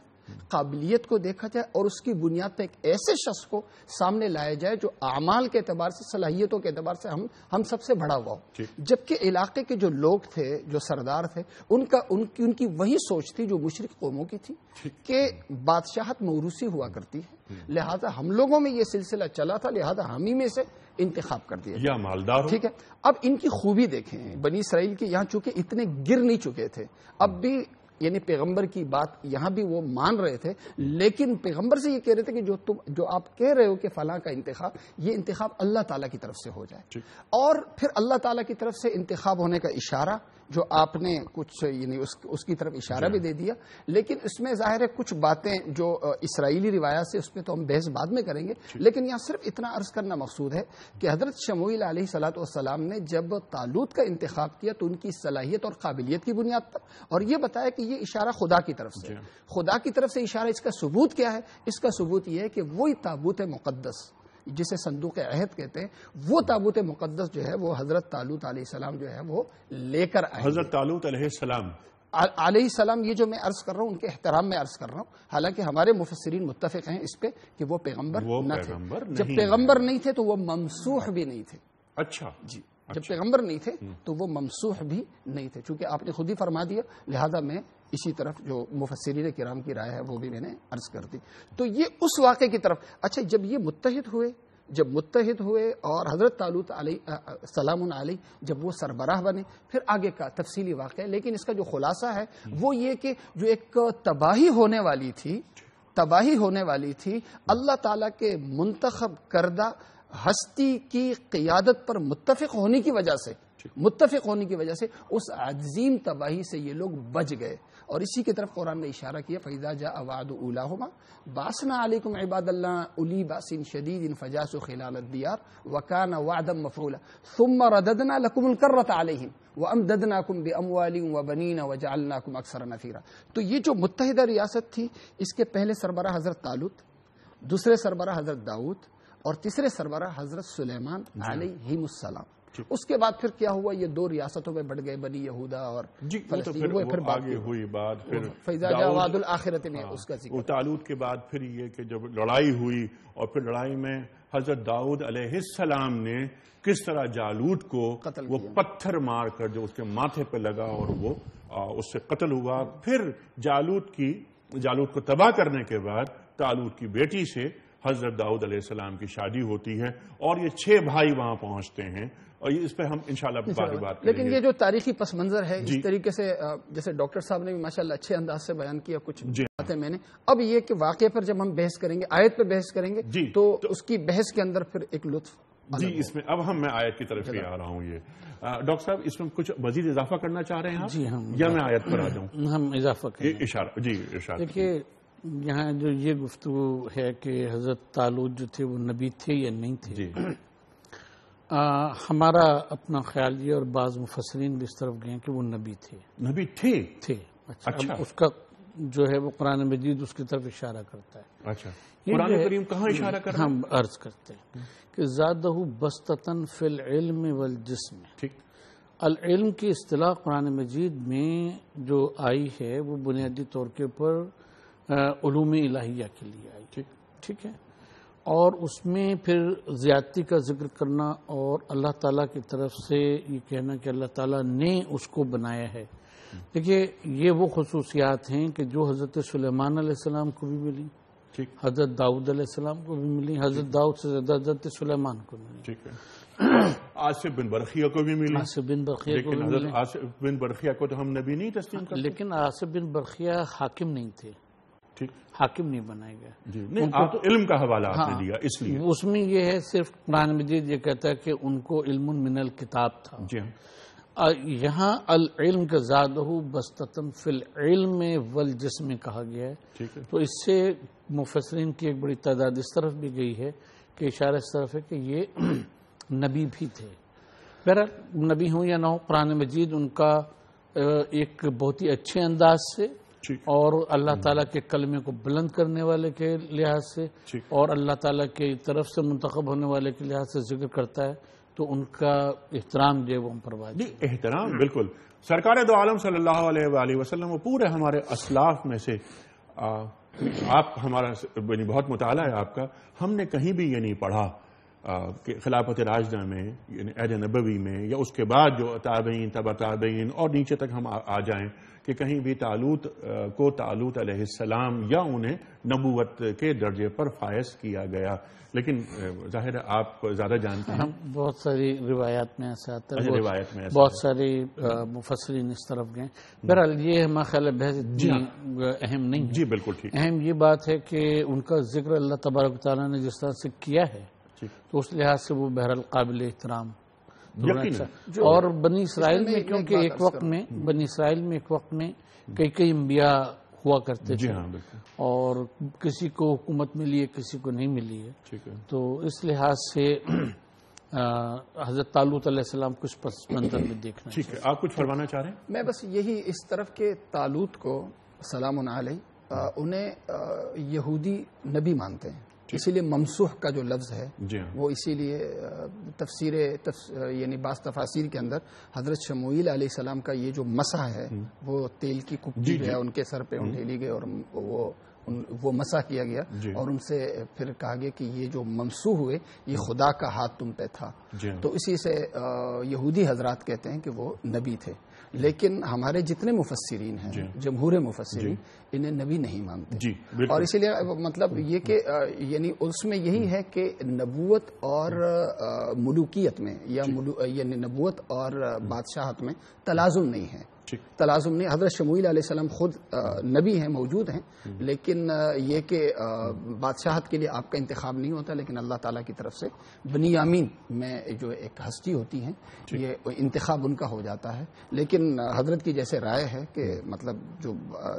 S3: قابلیت کو دیکھا جائے، اور اس کی بنیاد پہ ایک ایسے شخص کو سامنے لایا جائے جو اعمال کے اعتبار سے، صلاحیتوں کے اعتبار سے ہم سب سے بڑا ہوا ہو۔ جبکہ علاقے کے جو لوگ تھے، جو سردار تھے، ان کی وہی سوچ تھی جو مشرک قوموں کی تھی کہ بادشاہت موروثی ہوا کرتی ہے، لہذا ہم لوگوں میں یہ سلسلہ چلا تھا، لہذا ہم ہی میں سے انتخاب کر دیا
S1: یا مالدار،
S3: ٹھیک ہے۔ اب ان کی خوبی دیکھیں، بنی اسرائیل کے یہاں چونکہ اتنے گر نہیں چکے تھے، اب بھی یعنی پیغمبر کی بات یہاں بھی وہ مان رہے تھے، لیکن پیغمبر سے یہ کہہ رہے تھے کہ جو آپ کہہ رہے ہو کہ فلاں کا انتخاب، یہ انتخاب اللہ تعالیٰ کی طرف سے ہو جائے، اور پھر اللہ تعالیٰ کی طرف سے انتخاب ہونے کا اشارہ جو آپ نے کچھ یعنی اس کی طرف اشارہ بھی دے دیا، لیکن اس میں ظاہر ہے کچھ باتیں جو اسرائیلی روایات سے، اس پہ تو ہم بحث بعد میں کریں گے، لیکن یہاں صرف اتنا عرض کرنا مقصود ہے کہ حضرت شموئیل علیہ الصلوۃ والسلام نے جب طالوت کا انتخاب کیا تو ان کی صلاحیت اور قابلیت کی بنیاد پر، اور یہ بتایا کہ یہ اشارہ خدا کی طرف سے، خدا کی طرف سے اشارہ۔ اس کا ثبوت کیا ہے؟ اس کا ثبوت یہ ہے کہ وہی تابوت مقدس جسے صندوق عہد کہتے ہیں، وہ تابوت مقدس جو ہے وہ حضرت طالوت علیہ السلام جو ہے وہ لے کر آئے۔
S1: حضرت طالوت علیہ السلام
S3: یہ جو میں عرض کر رہا ہوں ان کے احترام میں عرض کر رہا ہوں، حالانکہ ہمارے مفسرین متفق ہیں اس پہ کہ وہ پیغمبر نہ تھے۔ جب پیغمبر نہیں تھے تو وہ ممسوح بھی نہیں تھے۔
S1: اچھا
S3: جی، جب پیغمبر نہیں تھے تو وہ ممسوح بھی نہیں تھے، چونکہ آپ نے خود ہی فرما دیا، لہذا میں اسی طرف جو مفسرین کرام کی رائے ہے وہ بھی میں نے عرض کر دی۔ تو یہ اس واقعے کی طرف، اچھا جب یہ متحد ہوئے اور حضرت طالوت علیہ سلام علیہ جب وہ سربراہ بنے، پھر آگے کا تفصیلی واقعہ، لیکن اس کا جو خلاصہ ہے وہ یہ کہ جو ایک تباہی ہونے والی تھی اللہ تعالیٰ کے منتخب کردہ ہستی کی قیادت پر متفق ہونے کی وجہ سے اس عظیم تباہی سے یہ لوگ بچ گئے، اور اسی کی طرف قرآن نے اشارہ کیا فَإِذَا جَاءَ وَعْدُ أُولَاهُمَا بَعَثْنَا عَلَيْكُمْ عِبَادَ اللَّهِ أُولِي بَأْسٍ شَدِيدٍ فَجَاسُوا خِلَالَ الدِّيَارِ وَكَانَ وَعْدًا مَفْعُولًا ثُمَّ رَدَدْنَا لَكُمُ الْكَرَّةَ عَلَيْهِمْ وَأَمْدَدْنَاكُمْ بِأَمْوَالٍ وَبَنِينَ وَجَعَلْنَاكُمْ أَكْثَرَ نَفِيرًا۔ تو یہ جو متحدہ ریاست تھی، اس کے پہلے سربراہ حضرت طالوت، دوسرے سربراہ حضرت داؤد، اور تیسرے سربراہ حضرت سلیمان علیہ السلام۔ اس کے بعد پھر کیا ہوا؟ یہ دو ریاستوں میں بڑھ گئے، بنی یہودا اور فلسطین۔
S1: پھر آگے ہوئی بات، پھر
S3: فَإِذَا جَاءَ وَعْدُ الْآخِرَةِ میں اس کا ذکر۔
S1: طالوت کے بعد پھر یہ کہ جب لڑائی ہوئی، اور پھر لڑائی میں حضرت داؤد علیہ السلام نے کس طرح جالوت کو وہ پتھر مار کر جو اس کے ماتھے پہ لگا اور وہ اس سے قتل ہوا۔ پھر جالوت کو تباہ کرنے کے بعد طالوت کی بیٹی سے حضرت داؤد علیہ السلام کی شادی ہوتی ہے، اور یہ 6 بھائی وہاں پہنچتے ہیں، اور اس پہ ہم انشاءاللہ بات کریں گے۔
S3: لیکن یہ جو تاریخی پس منظر ہے، اس طریقے سے جیسے ڈاکٹر صاحب نے بھی ماشاءاللہ اچھے انداز سے بیان کیا کچھ باتیں میں نے، اب یہ کہ واقعے پر جب ہم بحث کریں گے، آیت پہ بحث کریں گے، تو اس کی بحث کے اندر پھر ایک لطف
S1: اس میں اب میں آیت کی طرف ہی آ رہا ہوں۔ یہ ڈاکٹر صاحب اس میں کچھ مزید اضافہ کرنا چاہ رہے ہیں؟
S2: جی ہم،
S1: یا میں آیت پر آ جاؤں؟
S2: ہم اضافہ کریں۔
S1: اشارہ
S2: دیکھیے یہاں جو یہ گفتگو ہے کہ حضرت طالوت جو تھے وہ نبی تھے یا نہیں تھے، ہمارا اپنا خیال یہ، اور بعض مفسرین بھی اس طرف گئے کہ وہ نبی تھے۔ اچھا، اس کا جو ہے وہ قرآن مجید اس کی طرف اشارہ کرتا ہے۔
S1: اچھا، قرآن کریم کہاں اشارہ کرتا ہے؟
S2: ہم عرض کرتے ہیں کہ زادہ بسطتاً فی العلم والجسم۔ العلم کی اصطلاح قرآن مجید میں جو آئی ہے وہ بنیادی طور کے اوپر علوم الہیہ کے لیے آئی، ٹھیک ہے، اور اس میں پھر زیادتی کا ذکر کرنا اور اللہ تعالیٰ کی طرف سے یہ کہنا کہ اللہ تعالیٰ نے اس کو بنایا ہے۔ دیکھیے یہ وہ خصوصیات ہیں کہ جو حضرت سلیمان علیہ السلام کو بھی ملی، حضرت داؤد علیہ السلام کو بھی ملی، حضرت داؤد سے زیادہ حضرت سلیمان کو ملی،
S1: آصف بن برخیہ کو بھی ملی،
S2: آصف بن برخیہ کو بھی ملی۔
S1: آصف بن برخیہ کو تو ہم نبی نہیں تسلیم کرتے،
S2: لیکن آصف بن برخیہ حاکم نہیں تھے، حاکم نہیں بنائے گئے۔
S1: آپ علم کا حوالہ آپ نے دیا، اس لیے
S2: اس میں یہ ہے صرف قرآن مجید یہ کہتا ہے کہ ان کو علم من الکتاب تھا۔ یہاں العلم کا زادہ بسطتاً فی العلم والجسم کہا گیا ہے، تو اس سے مفسرین کی ایک بڑی تعداد اس طرف بھی گئی ہے کہ اشارہ اس طرف ہے کہ یہ نبی بھی تھے۔ بہرحال نبی ہوں یا نہ ہو، قرآن مجید ان کا ایک بہت ہی اچھے انداز سے اور اللہ تعالیٰ کے کلمے کو بلند کرنے والے کے لحاظ سے اور اللہ تعالیٰ کی طرف سے منتخب ہونے والے کے لحاظ سے ذکر کرتا ہے، تو ان کا احترام جو ہے وہ ہم پر واجب ہے۔
S1: احترام بالکل، سرکار دو عالم صلی اللہ علیہ وآلہ وسلم وہ پورے ہمارے اسلاف میں سے، آپ ہمارا بہت مطالعہ ہے آپ کا، ہم نے کہیں بھی یہ نہیں پڑھا کہ خلافت راشدہ میں یعنی عہد نبوی میں یا اس کے بعد جو تابعین تبع تابعین اور نیچے تک ہم آ جائیں کہ کہیں بھی طالوت علیہ السلام یا انہیں نبوت کے درجے پر فائز کیا گیا، لیکن ظاہر ہے آپ زیادہ جانتے ہیں۔
S2: بہت ساری روایات میں ایسا آتا ہے، بہت ساری مفسرین اس طرف گئے۔ بہرحال یہ ہمارا خیال ہے بحث اہم نہیں ہے۔
S1: جی بالکل ٹھیک۔
S2: اہم یہ بات ہے کہ ان کا ذکر اللہ تبارک و تعالیٰ نے جس طرح سے کیا ہے تو اس لحاظ سے وہ بہرحال قابل احترام اور بنی اسرائیل میں کیونکہ ایک وقت میں کئی انبیاء ہوا کرتے تھے اور کسی کو حکومت ملی ہے کسی کو نہیں ملی ہے، تو اس لحاظ سے حضرت طالوت علیہ السلام کچھ پس منظر میں دیکھنا ہے۔
S1: ٹھیک ہے، آپ کچھ فرمانا چاہ رہے ہیں؟
S3: میں بس یہی اس طرف کہ طالوت کو سلام علیہ انہیں یہودی نبی مانتے ہیں، اسی لیے ممسوح کا جو لفظ ہے وہ اسی لیے یعنی بعض تفاسیر کے اندر حضرت شموئیل علیہ السلام کا یہ جو مسح ہے وہ تیل کی کپٹی جو ہے ان کے سر پہ ڈھیلی گئی اور وہ مسح کیا گیا اور ان سے پھر کہا گیا کہ یہ جو ممسوح ہوئے یہ خدا کا ہاتھ تم پہ تھا، تو اسی سے یہودی حضرات کہتے ہیں کہ وہ نبی تھے، لیکن ہمارے جتنے مفسرین ہیں جمہور مفسرین انہیں نبی نہیں مانتے، اور اسی لیے مطلب یہ کہ یعنی اس میں یہی ہے کہ نبوت اور ملوکیت میں یعنی نبوت اور بادشاہت میں تلازم نہیں ہے، تلازم نہیں۔ حضرت شموئیل علیہ السلام خود نبی ہیں، موجود ہیں، لیکن یہ کہ بادشاہت کے لیے آپ کا انتخاب نہیں ہوتا، لیکن اللہ تعالیٰ کی طرف سے بنیامین میں جو ایک ہستی ہوتی ہیں یہ انتخاب ان کا ہو جاتا ہے، لیکن حضرت کی جیسے رائے ہے کہ مطلب جو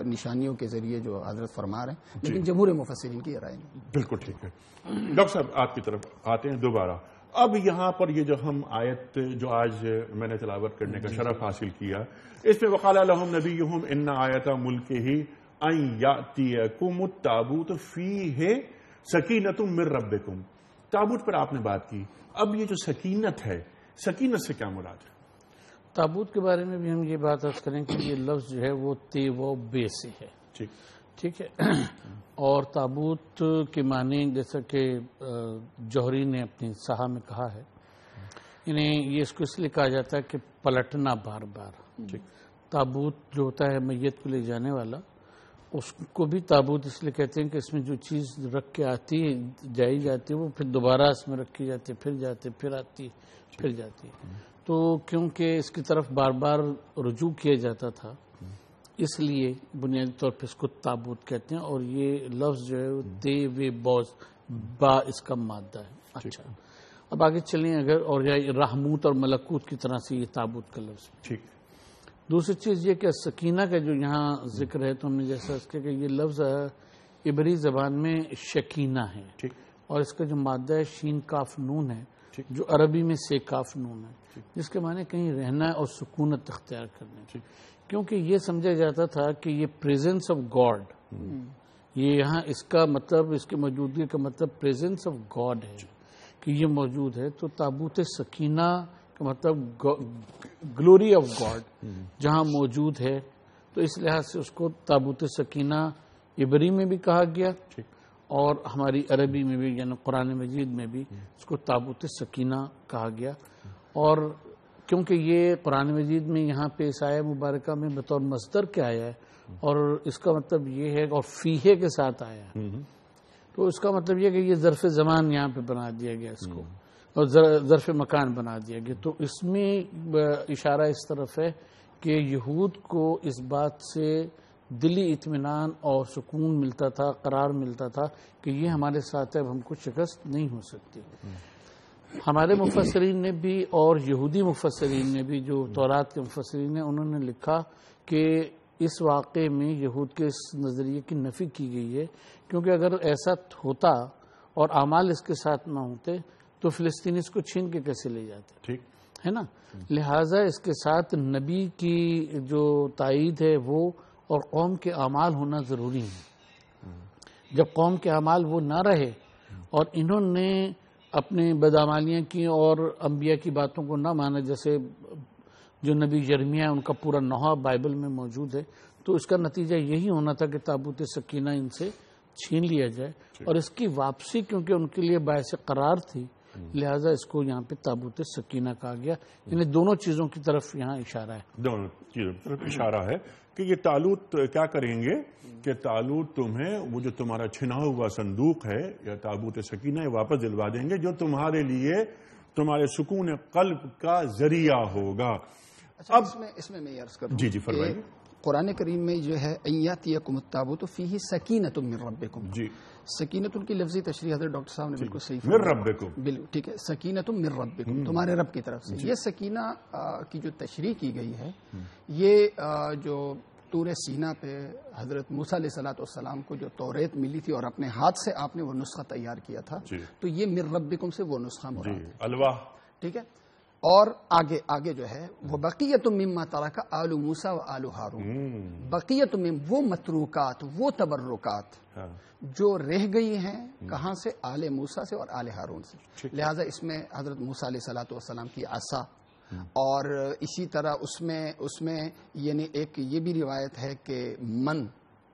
S3: نشانیوں کے ذریعے جو حضرت فرما رہے ہیں، لیکن جمہور مفسرین کی رائے نہیں۔
S1: بالکل ٹھیک ہے۔ ڈاکٹر صاحب آپ کی طرف آتے ہیں دوبارہ۔ اب یہاں پر یہ جو ہم آیت جو آج میں نے تلاوت کرنے کا شرف حاصل کیا، اس میں وقال لهم نبیہم ان آیت ملکہ ان یاتیکم التابوت فیہ سکینۃ من ربکم، تابوت پر آپ نے بات کی، اب یہ جو سکینت ہے، سکینت سے کیا مراد ہے؟
S2: تابوت کے بارے میں بھی ہم یہ بات عرض کریں کہ یہ لفظ جو ہے وہ تے و بے سے ہے، ٹھیک ہے، اور تابوت کے معنی جیسا کہ جوہری نے اپنی صحا میں کہا ہے، یعنی یہ اس کو اس لیے کہا جاتا ہے کہ پلٹنا بار بار۔ تابوت جو ہوتا ہے میت کو لے جانے والا، اس کو بھی تابوت اس لیے کہتے ہیں کہ اس میں جو چیز رکھ کے آتی ہے جائی جاتی ہے وہ پھر دوبارہ اس میں رکھی جاتی ہے، پھر جاتی ہے، پھر آتی ہے، پھر جاتی ہے، تو کیونکہ اس کی طرف بار بار رجوع کیا جاتا تھا اس لیے بنیادی طور پہ اس کو تابوت کہتے ہیں، اور یہ لفظ جو ہے دے و بوز با اس کا مادہ ہے۔ اچھا، اب آگے چلیں، اگر اور رحموت اور ملکوت کی طرح سے یہ تابوت کا لفظ ٹھیک۔ دوسری چیز یہ کہ سکینہ کا جو یہاں ذکر ہے تو ہم نے جیسا اس کے کہ یہ لفظ عبری زبان میں شکینہ ہے، اور اس کا جو مادہ ہے شین کاف نون ہے، جو عربی میں سے کاف نون ہے، جس کے معنی کہیں رہنا اور سکونت اختیار کرنا، کیونکہ یہ سمجھا جاتا تھا کہ یہ پریزنس آف گاڈ، یہ یہاں اس کا مطلب، اس کے موجودگی کا مطلب پریزنس آف گاڈ ہے کہ یہ موجود ہے، تو تابوت سکینہ کا مطلب گلوری آف گاڈ جہاں موجود ہے، تو اس لحاظ سے اس کو تابوت سکینہ عبری میں بھی کہا گیا اور ہماری عربی میں بھی یعنی قرآن مجید میں بھی اس کو تابوت سکینہ کہا گیا، اور کیونکہ یہ قرآن مجید میں یہاں پہ اس آیہ مبارکہ میں بطور مصدر کے آیا ہے، اور اس کا مطلب یہ ہے اور فیہ کے ساتھ آیا ہے، تو اس کا مطلب یہ کہ یہ ظرف زمان یہاں پہ بنا دیا گیا اس کو، اور ظرف مکان بنا دیا گیا، تو اس میں اشارہ اس طرف ہے کہ یہود کو اس بات سے دلی اطمینان اور سکون ملتا تھا، قرار ملتا تھا کہ یہ ہمارے ساتھ ہے، اب ہم کو شکست نہیں ہو سکتی۔ ہمارے مفسرین نے بھی اور یہودی مفسرین نے بھی، جو تورات کے مفسرین ہیں، انہوں نے لکھا کہ اس واقعے میں یہود کے اس نظریے کی نفی کی گئی ہے، کیونکہ اگر ایسا ہوتا اور اعمال اس کے ساتھ نہ ہوتے تو فلسطینی اس کو چھین کے کیسے لے جاتے، ٹھیک ہے نا، لہٰذا اس کے ساتھ نبی کی جو تائید ہے وہ اور قوم کے اعمال ہونا ضروری ہے۔ جب قوم کے اعمال وہ نہ رہے اور انہوں نے اپنے بدعمالیاں کی اور انبیاء کی باتوں کو نہ مانا، جیسے جو نبی یرمیہ ان کا پورا نوحہ بائبل میں موجود ہے، تو اس کا نتیجہ یہی ہونا تھا کہ تابوت سکینہ ان سے چھین لیا جائے، اور اس کی واپسی کیونکہ ان کے لیے باعث قرار تھی، لہٰذا اس کو یہاں پہ تابوت سکینہ کہا گیا، یعنی دونوں چیزوں کی طرف یہاں اشارہ ہے،
S1: دونوں چیزوں کی طرف اشارہ ہے کہ یہ طالوت کیا کریں گے کہ طالوت تمہیں وہ جو تمہارا چھنا ہوا صندوق ہے یا تابوت سکینہ واپس دلوا دیں گے، جو تمہارے لیے تمہارے سکون قلب کا ذریعہ ہوگا۔
S3: اب اس میں میں عرض کروں،
S1: جی فرمائیے۔
S3: قرآن کریم میں جو ہے ایاتیکم التابوت فیہ سکینۃ من ربکم،
S1: جی
S3: سکینت کی لفظی تشریح حضرت ڈاکٹر صاحب نے بالکل صحیح
S1: من ربکم،
S3: بالکل ٹھیک ہے، سکینۃ من ربکم، تمہارے رب کی طرف سے۔ یہ سکینہ کی جو تشریح کی گئی ہے، یہ جو طور سینا پہ حضرت موسیٰ علیہ الصلوۃ والسلام کو جو توریت ملی تھی اور اپنے ہاتھ سے آپ نے وہ نسخہ تیار کیا تھا، تو یہ من ربکم سے وہ نسخہ مراد ہے،
S1: الواح،
S3: ٹھیک ہے۔ اور آگے جو ہے وہ بقیت مما ترک آل موسیٰ و آل ہارون، بقیت من وہ متروکات، وہ تبرکات جو رہ گئی ہیں کہاں سے؟ آل موسیٰ سے اور آل ہارون سے۔ لہٰذا اس میں حضرت موسیٰ علیہ الصلوۃ والسلام کی عصا، اور اسی طرح اس میں یعنی ایک یہ بھی روایت ہے کہ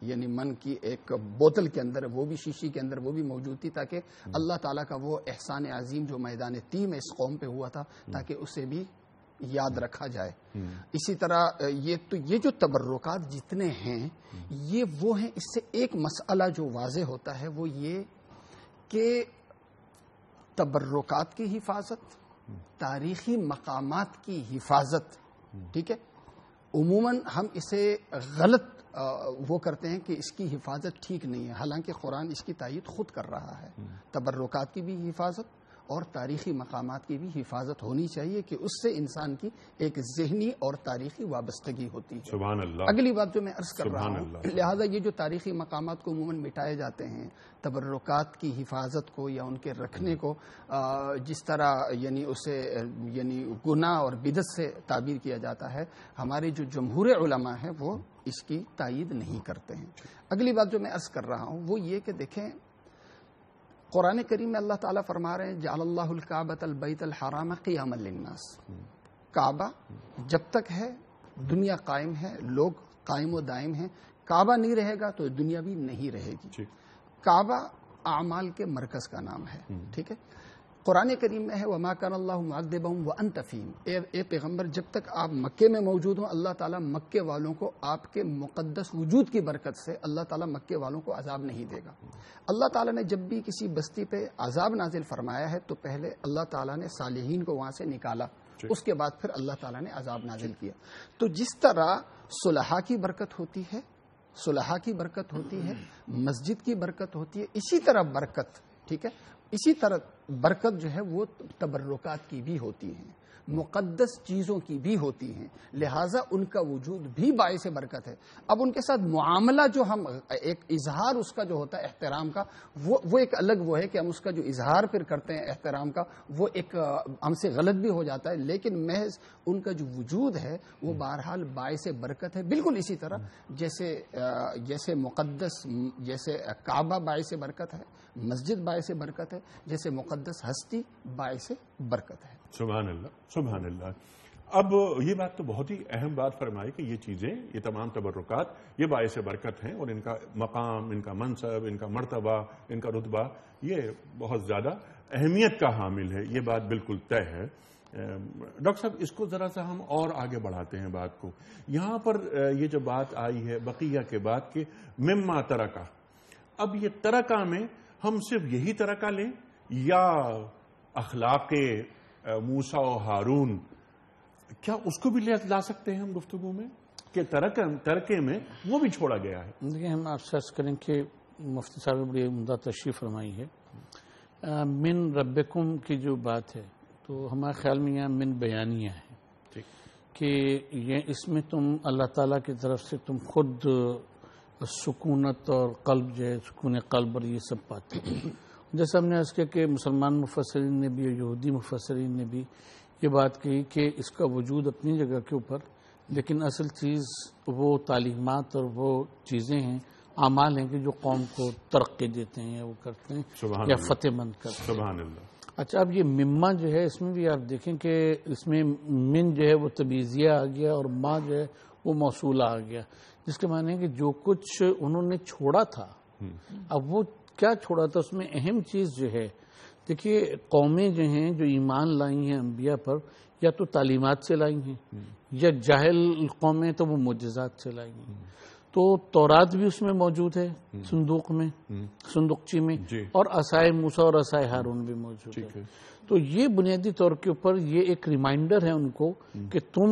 S3: یعنی من کی ایک بوتل کے اندر، وہ بھی شیشی کے اندر وہ بھی موجود تھی، تاکہ اللہ تعالیٰ کا وہ احسان عظیم جو میدان طی میں اس قوم پہ ہوا تھا تاکہ اسے بھی یاد رکھا جائے۔ اسی طرح یہ جو تبرکات جتنے ہیں یہ وہ ہیں۔ اس سے ایک مسئلہ جو واضح ہوتا ہے وہ یہ کہ تبرکات کی حفاظت، تاریخی مقامات کی حفاظت، ٹھیک ہے، عموماً ہم اسے غلط وہ کرتے ہیں کہ اس کی حفاظت ٹھیک نہیں ہے، حالانکہ قرآن اس کی تائید خود کر رہا ہے۔ تبرکات کی بھی حفاظت اور تاریخی مقامات کی بھی حفاظت ہونی چاہیے کہ اس سے انسان کی ایک ذہنی اور تاریخی وابستگی ہوتی ہے۔
S1: سبحان اللہ۔
S3: اگلی بات جو میں عرض کر رہا ہوں، لہٰذا یہ جو تاریخی مقامات کو عموماً مٹائے جاتے ہیں، تبرکات کی حفاظت کو یا ان کے رکھنے کو جس طرح یعنی اسے یعنی گناہ اور بدعت سے تعبیر کیا جاتا ہے، ہمارے جو جمہور علماء ہیں وہ اس کی تائید نہیں کرتے ہیں۔ اگلی بات جو میں عرض کر رہا ہوں وہ یہ کہ دیکھیں، قرآن کریم میں اللہ تعالیٰ فرما رہے ہیں جعل اللہ الکعبۃ البیت الحرام قیاما للناس، کعبہ جب تک ہے دنیا قائم ہے، لوگ قائم و دائم ہیں، کعبہ نہیں رہے گا تو دنیا بھی نہیں رہے گی۔ کعبہ اعمال کے مرکز کا نام ہے، ٹھیک ہے۔ قرآن کریم میں ہے وما کان اللہ معذبہم وانت فیہم، اے پیغمبر جب تک آپ مکے میں موجود ہوں اللہ تعالیٰ مکے والوں کو آپ کے مقدس وجود کی برکت سے اللہ تعالیٰ مکے والوں کو عذاب نہیں دے گا۔ اللہ تعالیٰ نے جب بھی کسی بستی پہ عذاب نازل فرمایا ہے تو پہلے اللہ تعالیٰ نے صالحین کو وہاں سے نکالا، اس کے بعد پھر اللہ تعالیٰ نے عذاب نازل کیا۔ تو جس طرح صلحاء کی برکت ہوتی ہے، صلحاء کی برکت ہوتی ہے، مسجد کی برکت ہوتی ہے، اسی طرح برکت، ٹھیک ہے، اسی طرح برکت جو ہے وہ تبرکات کی بھی ہوتی ہیں، مقدس چیزوں کی بھی ہوتی ہیں، لہٰذا ان کا وجود بھی باعث برکت ہے۔ اب ان کے ساتھ معاملہ جو ہم ایک اظہار اس کا جو ہوتا ہے احترام کا، وہ ایک الگ وہ ہے کہ ہم اس کا جو اظہار پھر کرتے ہیں احترام کا، وہ ایک ہم سے غلط بھی ہو جاتا ہے، لیکن محض ان کا جو وجود ہے وہ بہرحال باعث برکت ہے۔ بالکل اسی طرح جیسے مقدس، جیسے کعبہ باعث برکت ہے، مسجد باعث برکت ہے، جیسے مقدس ہستی باعث برکت ہے۔
S1: سبحان اللہ، سبحان اللہ۔ اب یہ بات تو بہت ہی اہم بات فرمائی کہ یہ چیزیں، یہ تمام تبرکات یہ باعث برکت ہیں اور ان کا مقام، ان کا منصب، ان کا مرتبہ، ان کا رتبہ یہ بہت زیادہ اہمیت کا حامل ہے، یہ بات بالکل طے ہے۔ ڈاکٹر صاحب اس کو ذرا سا ہم اور آگے بڑھاتے ہیں بات کو۔ یہاں پر یہ جو بات آئی ہے بقیہ کے بعد کہ مما ترکا، اب یہ ترکا میں ہم صرف یہی ترکا لیں یا اخلاق موسیٰ و ہارون، کیا اس کو بھی لا سکتے ہیں ہم گفتگو میں کہ ترکے میں وہ بھی چھوڑا گیا ہے؟
S2: دیکھیں، ہم آپ سے عرض کریں کہ مفتی صاحب نے بڑی عمدہ تشریح فرمائی ہے۔ من ربکم کی جو بات ہے تو ہمارے خیال میں یہاں من بیانیہ ہے کہ یہ اس میں تم اللہ تعالیٰ کی طرف سے تم خود سکونت اور قلب جو ہے، سکون قلب اور یہ سب پاتے ہیں۔ جیسے ہم نے عرض کیا کہ مسلمان مفسرین نے بھی اور یہودی مفسرین نے بھی یہ بات کہی کہ اس کا وجود اپنی جگہ کے اوپر، لیکن اصل چیز وہ تعلیمات اور وہ چیزیں ہیں، اعمال ہیں کہ جو قوم کو ترقی دیتے ہیں یا وہ کرتے ہیں یا فتح مند کرتے ہیں۔
S1: سبحان اللہ۔
S2: اچھا، اب یہ مما جو ہے اس میں بھی آپ دیکھیں کہ اس میں من جو ہے وہ تبعیضیہ آ گیا اور ما جو ہے وہ موصولہ آ گیا، جس کے معنی ہے کہ جو کچھ انہوں نے چھوڑا تھا، اب وہ کیا چھوڑا تھا، اس میں اہم چیز جو ہے، دیکھیے قومیں جو ہیں جو ایمان لائی ہیں انبیاء پر، یا تو تعلیمات سے لائی ہیں، یا جاہل قومیں تو وہ معجزات سے لائی ہیں۔ تو تورات بھی اس میں موجود ہے، صندوق میں، صندوقچی میں، اور عصائے موسیٰ اور عصائے ہارون بھی موجود ہے۔ تو یہ بنیادی طور کے اوپر یہ ایک ریمائنڈر ہے ان کو کہ تم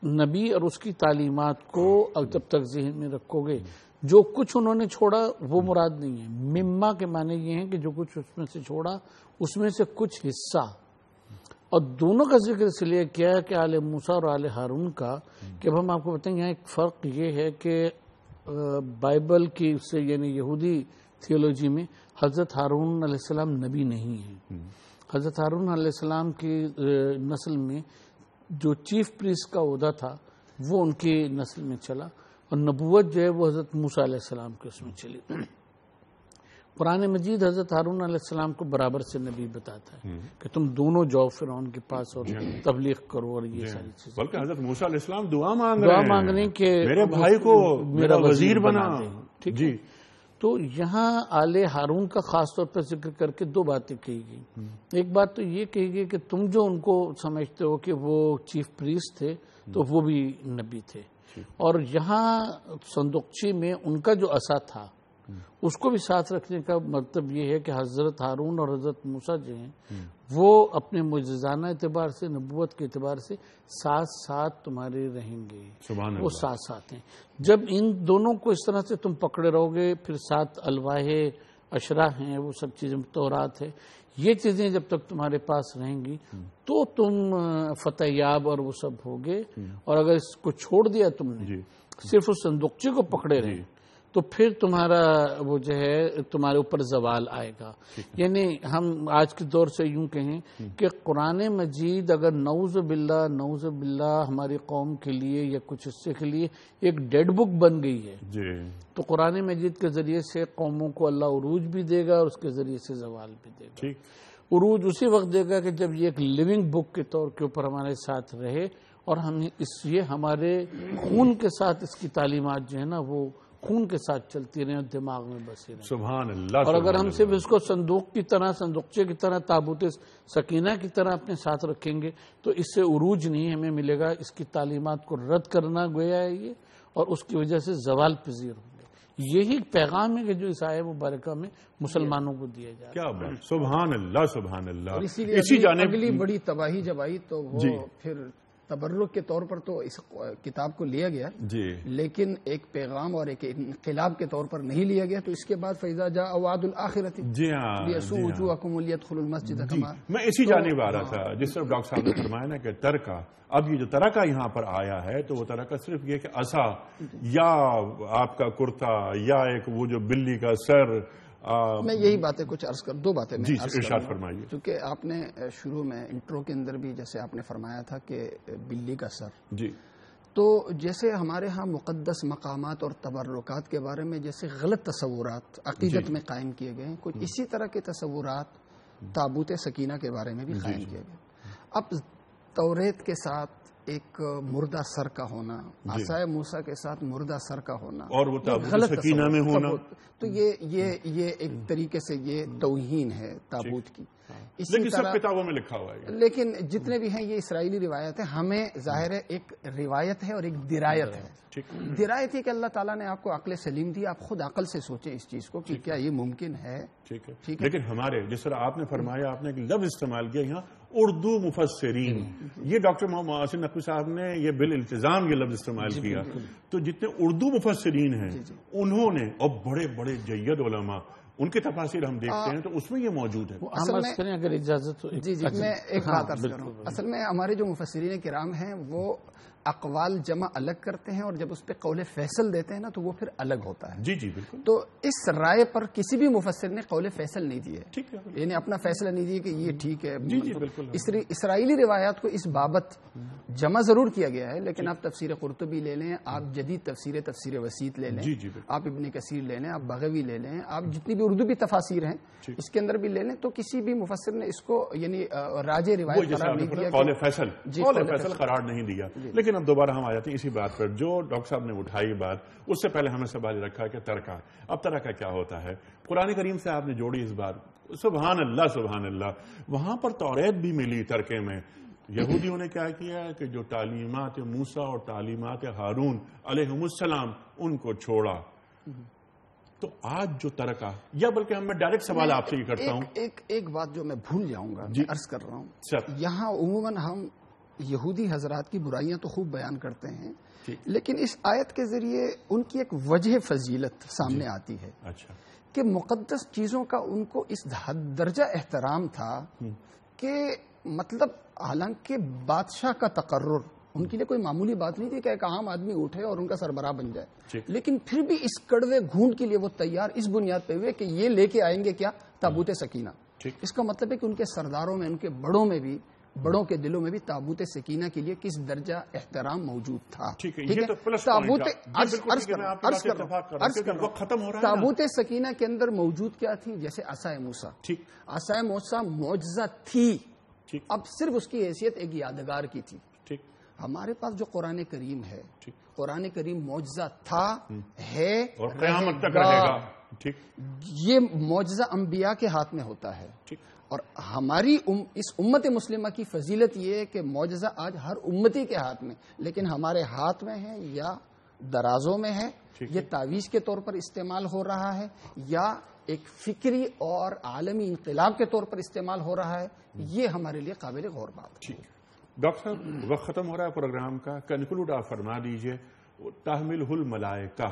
S2: نبی اور اس کی تعلیمات کو جب تک ذہن میں رکھو گے، جو کچھ انہوں نے چھوڑا وہ مراد نہیں ہے. مما کے معنی یہ ہیں کہ جو کچھ اس میں سے چھوڑا اس میں سے کچھ حصہ. اور دونوں کا ذکر اس لیے کیا ہے کہ آل موسیٰ اور آل ہارون کا، کہ اب ہم آپ کو بتائیں یہاں ایک فرق یہ ہے کہ بائبل کی سے یعنی یہودی تھیولوجی میں حضرت ہارون علیہ السلام نبی نہیں ہیں. حضرت ہارون علیہ السلام کی نسل میں جو چیف پریسٹ کا عہدہ تھا وہ ان کی نسل میں چلا، اور نبوت جو ہے وہ حضرت موسیٰ علیہ السلام کے اس میں چلی. قرآن مجید حضرت ہارون علیہ السلام کو برابر سے نبی بتاتا ہے کہ تم دونوں جاؤ فرعون کے پاس اور تبلیغ کرو اور یہ ساری چیزیں.
S1: بلکہ حضرت موسیٰ علیہ السلام دعا مانگنے
S2: کہ
S1: میرے بھائی کو میرا وزیر بنا.
S2: ٹھیک جی. تو یہاں آل ہارون کا خاص طور پر ذکر کر کے دو باتیں کہی گئی. ایک بات تو یہ کہی گئی کہ تم جو ان کو سمجھتے ہو کہ وہ چیف پریسٹ تھے تو وہ بھی نبی تھے، اور یہاں صندوقچی میں ان کا جو عصا تھا اس کو بھی ساتھ رکھنے کا مطلب یہ ہے کہ حضرت ہارون اور حضرت موسیٰ جو ہیں وہ اپنے معجزانہ اعتبار سے، نبوت کے اعتبار سے ساتھ ساتھ تمہارے رہیں گے. وہ ساتھ ساتھ ہیں. جب ان دونوں کو اس طرح سے تم پکڑے رہو گے، پھر ساتھ الواح اشرا ہیں، وہ سب چیزیں تورات ہے، یہ چیزیں جب تک تمہارے پاس رہیں گی تو تم فتح یاب اور وہ سب ہوگے. اور اگر اس کو چھوڑ دیا تم نے، صرف اس صندوقچے کو پکڑے رہے، تو پھر تمہارا وہ جو ہے تمہارے اوپر زوال آئے گا. یعنی ہم آج کے دور سے یوں کہیں کہ قرآن مجید اگر نعوذ باللہ ہماری قوم کے لیے یا کچھ حصے کے لیے ایک ڈیڈ بک بن گئی ہے، تو قرآن مجید کے ذریعے سے قوموں کو اللہ عروج بھی دے گا اور اس کے ذریعے سے زوال بھی دے گا. عروج اسی وقت دے گا کہ جب یہ ایک لیونگ بک کے طور کے اوپر ہمارے ساتھ رہے، اور ہم یہ ہمارے خون کے ساتھ اس کی تعلیمات جو ہے نا وہ خون کے ساتھ چلتی رہے اور دماغ میں بسی رہے.
S1: سبحان اللہ.
S2: اور اگر ہم صرف اس کو صندوق کی طرح، صندوقچے کی طرح، تابوت سکینہ کی طرح اپنے ساتھ رکھیں گے تو اس سے عروج نہیں ہمیں ملے گا. اس کی تعلیمات کو رد کرنا گویا ہے یہ، اور اس کی وجہ سے زوال پذیر ہوں گے. یہی پیغام ہے کہ جو اس آیت مبارکہ میں مسلمانوں کو دیا جائے.
S1: کیا بات. سبحان اللہ سبحان اللہ.
S3: اسی جانب اگلی بڑی تباہی جب آئی تو وہ پھر تبرک کے طور پر تو اس کتاب کو لیا گیا، لیکن ایک پیغام اور ایک انقلاب کے طور پر نہیں لیا گیا. تو اس کے بعد فَإِذَا جَاءَ وَعْدُ الْآخِرَةِ لِيَسُوءُ وُجُوهَكُمْ وَلِيَدْخُلُوا الْمَسْجِدَ كَمَا.
S1: میں اسی جانب آ رہا تھا جس طرح ڈاکٹر صاحب نے فرمایا نا کہ ترکہ. اب یہ جو ترکہ یہاں پر آیا ہے تو وہ ترکہ صرف یہ کہ عصا یا آپ کا کرتا یا ایک وہ جو بلی کا سر.
S3: میں یہی باتیں کچھ عرض کر، دو باتیں میں عرض
S1: ارشاد فرمائیے.
S3: کیونکہ آپ نے شروع میں انٹرو کے اندر بھی جیسے آپ نے فرمایا تھا کہ بلی کا سر، تو جیسے ہمارے ہاں مقدس مقامات اور تبرکات کے بارے میں جیسے غلط تصورات عقیدت میں قائم کیے گئے ہیں، کچھ اسی طرح کے تصورات تابوت سکینہ کے بارے میں بھی قائم کیے گئے. اب توریت کے ساتھ ایک مردہ سر کا ہونا، عصائے موسیٰ کے ساتھ مردہ سر کا ہونا،
S1: اور وہ تابوت سکینہ میں ہونا،
S3: تو یہ ایک طریقے سے یہ توہین ہے تابوت کی.
S1: لیکن سب کتابوں میں لکھا ہوا ہے.
S3: لیکن جتنے بھی ہیں یہ اسرائیلی روایت ہے. ہمیں ظاہر ہے ایک روایت ہے اور ایک درایت ہے. درایت ہے کہ اللہ تعالیٰ نے آپ کو عقل سلیم دی، آپ خود عقل سے سوچیں اس چیز کو کہ کیا یہ ممکن ہے.
S1: ٹھیک ہے. لیکن ہمارے جس طرح آپ نے فرمایا، آپ نے ایک لفظ استعمال کیا یہاں اردو مفسرین، یہ ڈاکٹر محمد محسن نقوی صاحب نے یہ بالالتزام یہ لفظ استعمال کیا. تو جتنے اردو مفسرین ہیں انہوں نے، اور بڑے بڑے جید علماء، ان کے تفاسیر ہم دیکھتے ہیں تو اس میں یہ موجود ہے.
S2: اگر اجازت ہو.
S3: جی میں ایک بات عرض کروں. اصل میں ہمارے جو مفسرین کرام ہیں وہ اقوال جمع الگ کرتے ہیں، اور جب اس پہ قول فیصل دیتے ہیں نا تو وہ پھر الگ ہوتا ہے.
S1: جی بالکل.
S3: تو اس رائے پر کسی بھی مفسر نے قول فیصل نہیں دیے، یعنی اپنا فیصلہ نہیں دیا کہ یہ ٹھیک ہے.
S1: بالکل.
S3: اسرائیلی روایات کو اس بابت جمع ضرور کیا گیا ہے، لیکن آپ تفسیر قرطبی لے لیں، آپ جدید تفسیر وسیط لے لیں، آپ ابن کثیر لے لیں، آپ بغوی لے لیں، آپ جتنی بھی اردو بھی تفاسیر ہیں اس کے اندر بھی لے لیں، تو کسی بھی مفسر نے اس کو یعنی راج روایت قرار نہیں دیا،
S1: قول فیصل قرار نہیں دیا. لیکن اب دوبارہ ہم آ جاتے ہیں اسی بات پر جو ڈاکٹر صاحب نے اٹھائی بات. اس سے پہلے ہمیں سوال رکھا کہ ترکہ. اب ترکہ کیا ہوتا ہے؟ قرآن کریم سے آپ نے جوڑی اس بات. سبحان اللہ سبحان اللہ. وہاں پر توریت بھی ملی ترکے میں. یہودیوں نے کیا کیا کہ جو تعلیمات موسیٰ اور تعلیمات ہارون علیہم السلام ان کو چھوڑا. تو آج جو ترکہ، یا بلکہ میں ڈائریکٹ سوال آپ سے یہ کرتا ہوں.
S3: ایک بات جو میں بھول جاؤں گا، عرض کر رہا ہوں. یہاں عموماً ہم یہودی حضرات کی برائیاں تو خوب بیان کرتے ہیں، لیکن اس آیت کے ذریعے ان کی ایک وجہ فضیلت سامنے آتی ہے کہ مقدس چیزوں کا ان کو اس درجہ احترام تھا کہ مطلب حالانکہ بادشاہ کا تقرر ان کے لیے کوئی معمولی بات نہیں تھی کہ ایک عام آدمی اٹھے اور ان کا سربراہ بن جائے، لیکن پھر بھی اس کڑوے گھونٹ کے لیے وہ تیار اس بنیاد پہ ہوئے کہ یہ لے کے آئیں گے کیا؟ تابوت سکینہ۔ اس کا مطلب ہے کہ ان کے سرداروں میں، ان کے بڑوں کے دلوں میں بھی تابوت سکینہ کے لیے کس درجہ احترام موجود تھا۔ تابوت سکینہ کے اندر موجود کیا تھی؟ جیسے عصا موسیٰ، عصا موسیٰ معجزہ تھی، اب صرف اس کی حیثیت ایک یادگار کی تھی۔ ہمارے پاس جو قرآن کریم ہے، قرآن کریم معجزہ تھا، ہے اور قیامت تک رہے گا۔ یہ معجزہ انبیاء کے ہاتھ میں ہوتا ہے، اور ہماری اس امت مسلمہ کی فضیلت یہ ہے کہ معجزہ آج ہر امتی کے ہاتھ میں، لیکن ہمارے ہاتھ میں ہے یا درازوں میں ہے، یہ تعویذ کے طور پر استعمال ہو رہا ہے یا ایک فکری اور عالمی انقلاب کے طور پر استعمال ہو رہا ہے، یہ ہمارے لیے قابل غور بات ہے۔
S1: ڈاکٹر صاحب وقت ختم ہو رہا ہے پروگرام کا، کنکلوڈ آپ فرما دیجئے۔ تحملہ الملائکہ،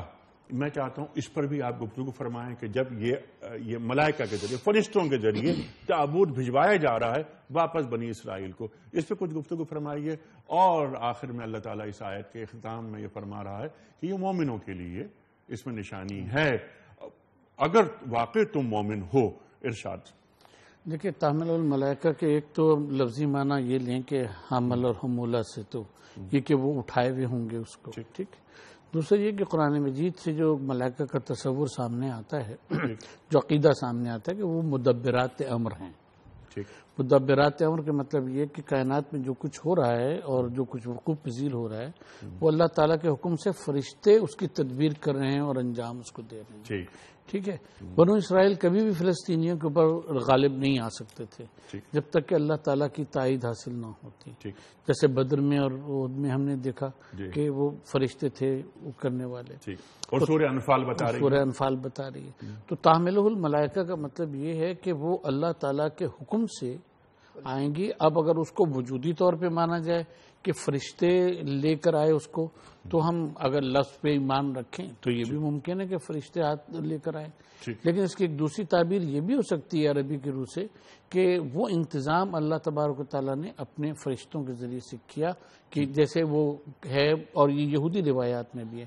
S1: میں چاہتا ہوں اس پر بھی آپ گفتگو فرمائیں کہ جب یہ ملائکہ کے ذریعے، فرشتوں کے ذریعے تابوت بھجوایا جا رہا ہے واپس بنی اسرائیل کو، اس پہ کچھ گفتگو فرمائیے۔ اور آخر میں اللہ تعالیٰ اس آیت کے اختتام میں یہ فرما رہا ہے کہ یہ مومنوں کے لیے اس میں نشانی ہے، اگر واقع تم مومن ہو۔ ارشاد۔
S2: دیکھیں، تحمل الملائکہ کے ایک تو لفظی معنی یہ لیں کہ حامل اور حمولہ سے، تو یہ کہ وہ اٹھائے ہوئے ہوں گے اس کو، ٹھیک۔ دوسرا یہ کہ قرآن مجید سے جو ملائکہ کا تصور سامنے آتا ہے، جو عقیدہ سامنے آتا ہے کہ وہ مدبرات امر ہیں۔ مدبرات امر کا مطلب یہ کہ کائنات میں جو کچھ ہو رہا ہے اور جو کچھ وقوع پذیر ہو رہا ہے وہ اللہ تعالیٰ کے حکم سے فرشتے اس کی تدبیر کر رہے ہیں اور انجام اس کو دے رہے ہیں، ٹھیک ہے۔ بنو اسرائیل کبھی بھی فلسطینیوں کے اوپر غالب نہیں آ سکتے تھے جب تک کہ اللہ تعالیٰ کی تائید حاصل نہ ہوتی، جیسے بدر میں اور احد میں ہم نے دیکھا کہ وہ فرشتے تھے وہ کرنے والے،
S1: اور سورہ انفال
S2: بتا رہی ہے۔ تو تحملہ الملائکہ کا مطلب یہ ہے کہ وہ اللہ تعالیٰ کے حکم سے آئیں گی۔ اب اگر اس کو وجودی طور پہ مانا جائے کہ فرشتے لے کر آئے اس کو، تو ہم اگر لفظ پہ ایمان رکھیں تو یہ بھی ممکن ہے کہ فرشتے ہاتھ لے کر آئے، لیکن اس کی ایک دوسری تعبیر یہ بھی ہو سکتی ہے عربی کی روح سے کہ وہ انتظام اللہ تبارک و تعالیٰ نے اپنے فرشتوں کے ذریعے سے کیا، کہ جیسے وہ ہے، اور یہ یہودی روایات میں بھی ہے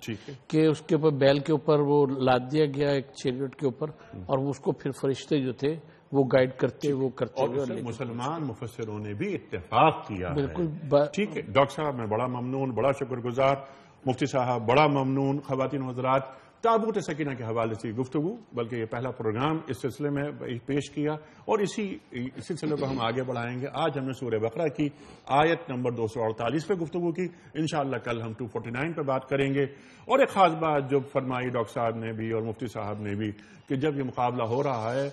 S2: کہ اس کے اوپر بیل کے اوپر وہ لاد دیا گیا ایک چیریٹ کے اوپر، اور اس کو پھر فرشتے جو تھے وہ گائیڈ کرتے
S1: اور مسلمان مفسروں نے بھی اتفاق کیا ہے۔
S2: بالکل
S1: ٹھیک ہے ڈاکٹر صاحب، میں بڑا ممنون، بڑا شکر گزار، مفتی صاحب بڑا ممنون۔ خواتین و حضرات، تابوت سکینہ کے حوالے سے گفتگو، بلکہ یہ پہلا پروگرام اس سلسلے میں پیش کیا، اور اسی سلسلے کو ہم آگے بڑھائیں گے۔ آج ہم نے سورہ بقرہ کی آیت نمبر 248 پہ گفتگو کی، انشاءاللہ کل ہم 249 پہ بات کریں گے۔ اور ایک خاص بات جو فرمائی ڈاکٹر صاحب نے بھی اور مفتی صاحب نے بھی کہ جب یہ مقابلہ ہو رہا ہے،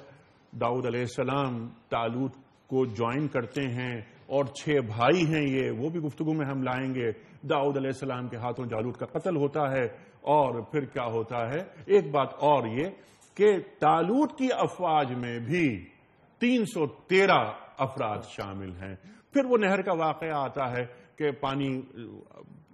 S1: داؤد علیہ السلام طالوت کو جوائن کرتے ہیں، اور 6 بھائی ہیں یہ، وہ بھی گفتگو میں ہم لائیں گے۔ داؤد علیہ السلام کے ہاتھوں جالوت کا قتل ہوتا ہے، اور پھر کیا ہوتا ہے۔ ایک بات اور یہ کہ طالوت کی افواج میں بھی 313 افراد شامل ہیں۔ پھر وہ نہر کا واقعہ آتا ہے کہ پانی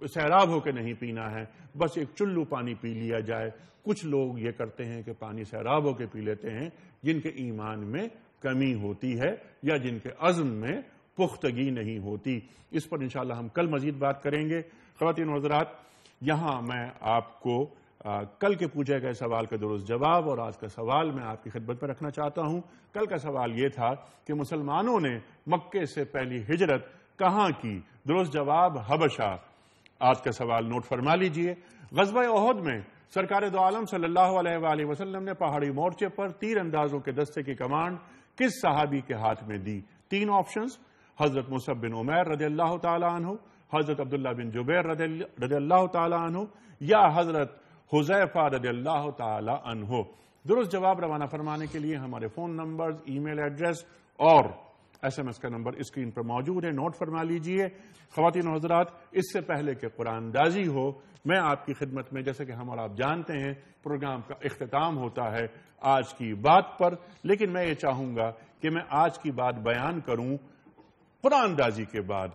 S1: سیراب ہو کے نہیں پینا ہے، بس ایک چلو پانی پی لیا جائے۔ کچھ لوگ یہ کرتے ہیں کہ پانی سیراب ہو کے پی لیتے ہیں، جن کے ایمان میں کمی ہوتی ہے یا جن کے عزم میں پختگی نہیں ہوتی۔ اس پر انشاءاللہ ہم کل مزید بات کریں گے۔ خواتین و حضرات، یہاں میں آپ کو کل کے پوچھے گئے سوال کا درست جواب اور آج کا سوال میں آپ کی خدمت میں رکھنا چاہتا ہوں۔ کل کا سوال یہ تھا کہ مسلمانوں نے مکے سے پہلی ہجرت کہاں کی؟ درست جواب حبشہ۔ آج کا سوال نوٹ فرما لیجئے۔ غزوہ احد میں سرکار دو عالم صلی اللہ علیہ وآلہ وسلم نے پہاڑی مورچے پر تیر اندازوں کے دستے کی کمانڈ کس صحابی کے ہاتھ میں دی؟ 3 آپشنز: حضرت مصعب بن عمیر رضی اللہ تعالی عنہ، حضرت عبداللہ بن جبیر رضی اللہ تعالی عنہ، یا حضرت حذیفہ رضی اللہ تعالی عنہ۔ درست جواب روانہ فرمانے کے لیے ہمارے فون نمبرز، ای میل ایڈریس اور SMS کا نمبر اسکرین پر موجود ہے، نوٹ فرما لیجئے۔ خواتین و حضرات، اس سے پہلے کہ قرآن دازی ہو، میں آپ کی خدمت میں، جیسے کہ ہم اور آپ جانتے ہیں، پروگرام کا اختتام ہوتا ہے آج کی بات پر، لیکن میں یہ چاہوں گا کہ میں آج کی بات بیان کروں قرآن دازی کے بعد۔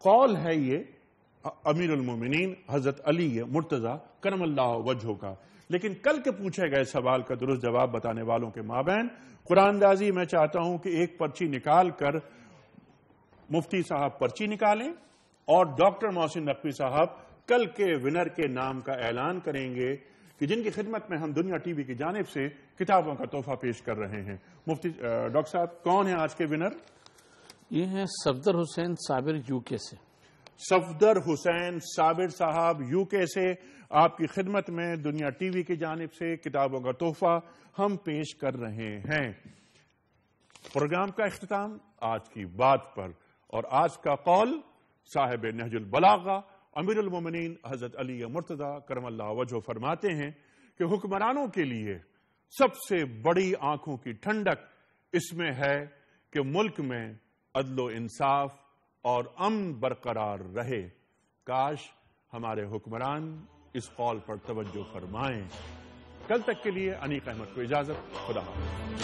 S1: قول ہے یہ امیر المومنین حضرت علی مرتضی کرم اللہ وجہہ کا، لیکن کل کے پوچھے گئے سوال کا درست جواب بتانے والوں کے مابین قرآن اندازی میں چاہتا ہوں کہ ایک پرچی نکال کر مفتی صاحب پرچی نکالیں اور ڈاکٹر محسن نقوی صاحب کل کے ونر کے نام کا اعلان کریں گے کہ جن کی خدمت میں ہم دنیا ٹی وی کی جانب سے کتابوں کا تحفہ پیش کر رہے ہیں۔ مفتی ڈاکٹر صاحب کون ہیں آج کے ونر؟
S2: یہ ہیں صفدر حسین صابر یو کے سے۔
S1: صفدر حسین صابر صاحب یو کے سے آپ کی خدمت میں دنیا ٹی وی کی جانب سے کتابوں کا تحفہ ہم پیش کر رہے ہیں۔ پروگرام کا اختتام آج کی بات پر، اور آج کا قول صاحب نہج البلاغہ امیر المومنین حضرت علی مرتضی کرم اللہ وجہہ فرماتے ہیں کہ حکمرانوں کے لیے سب سے بڑی آنکھوں کی ٹھنڈک اس میں ہے کہ ملک میں عدل و انصاف اور امن برقرار رہے۔ کاش ہمارے حکمران اس قول پر توجہ فرمائیں۔ کل تک کے لیے انیق احمد کو اجازت، خدا حافظ۔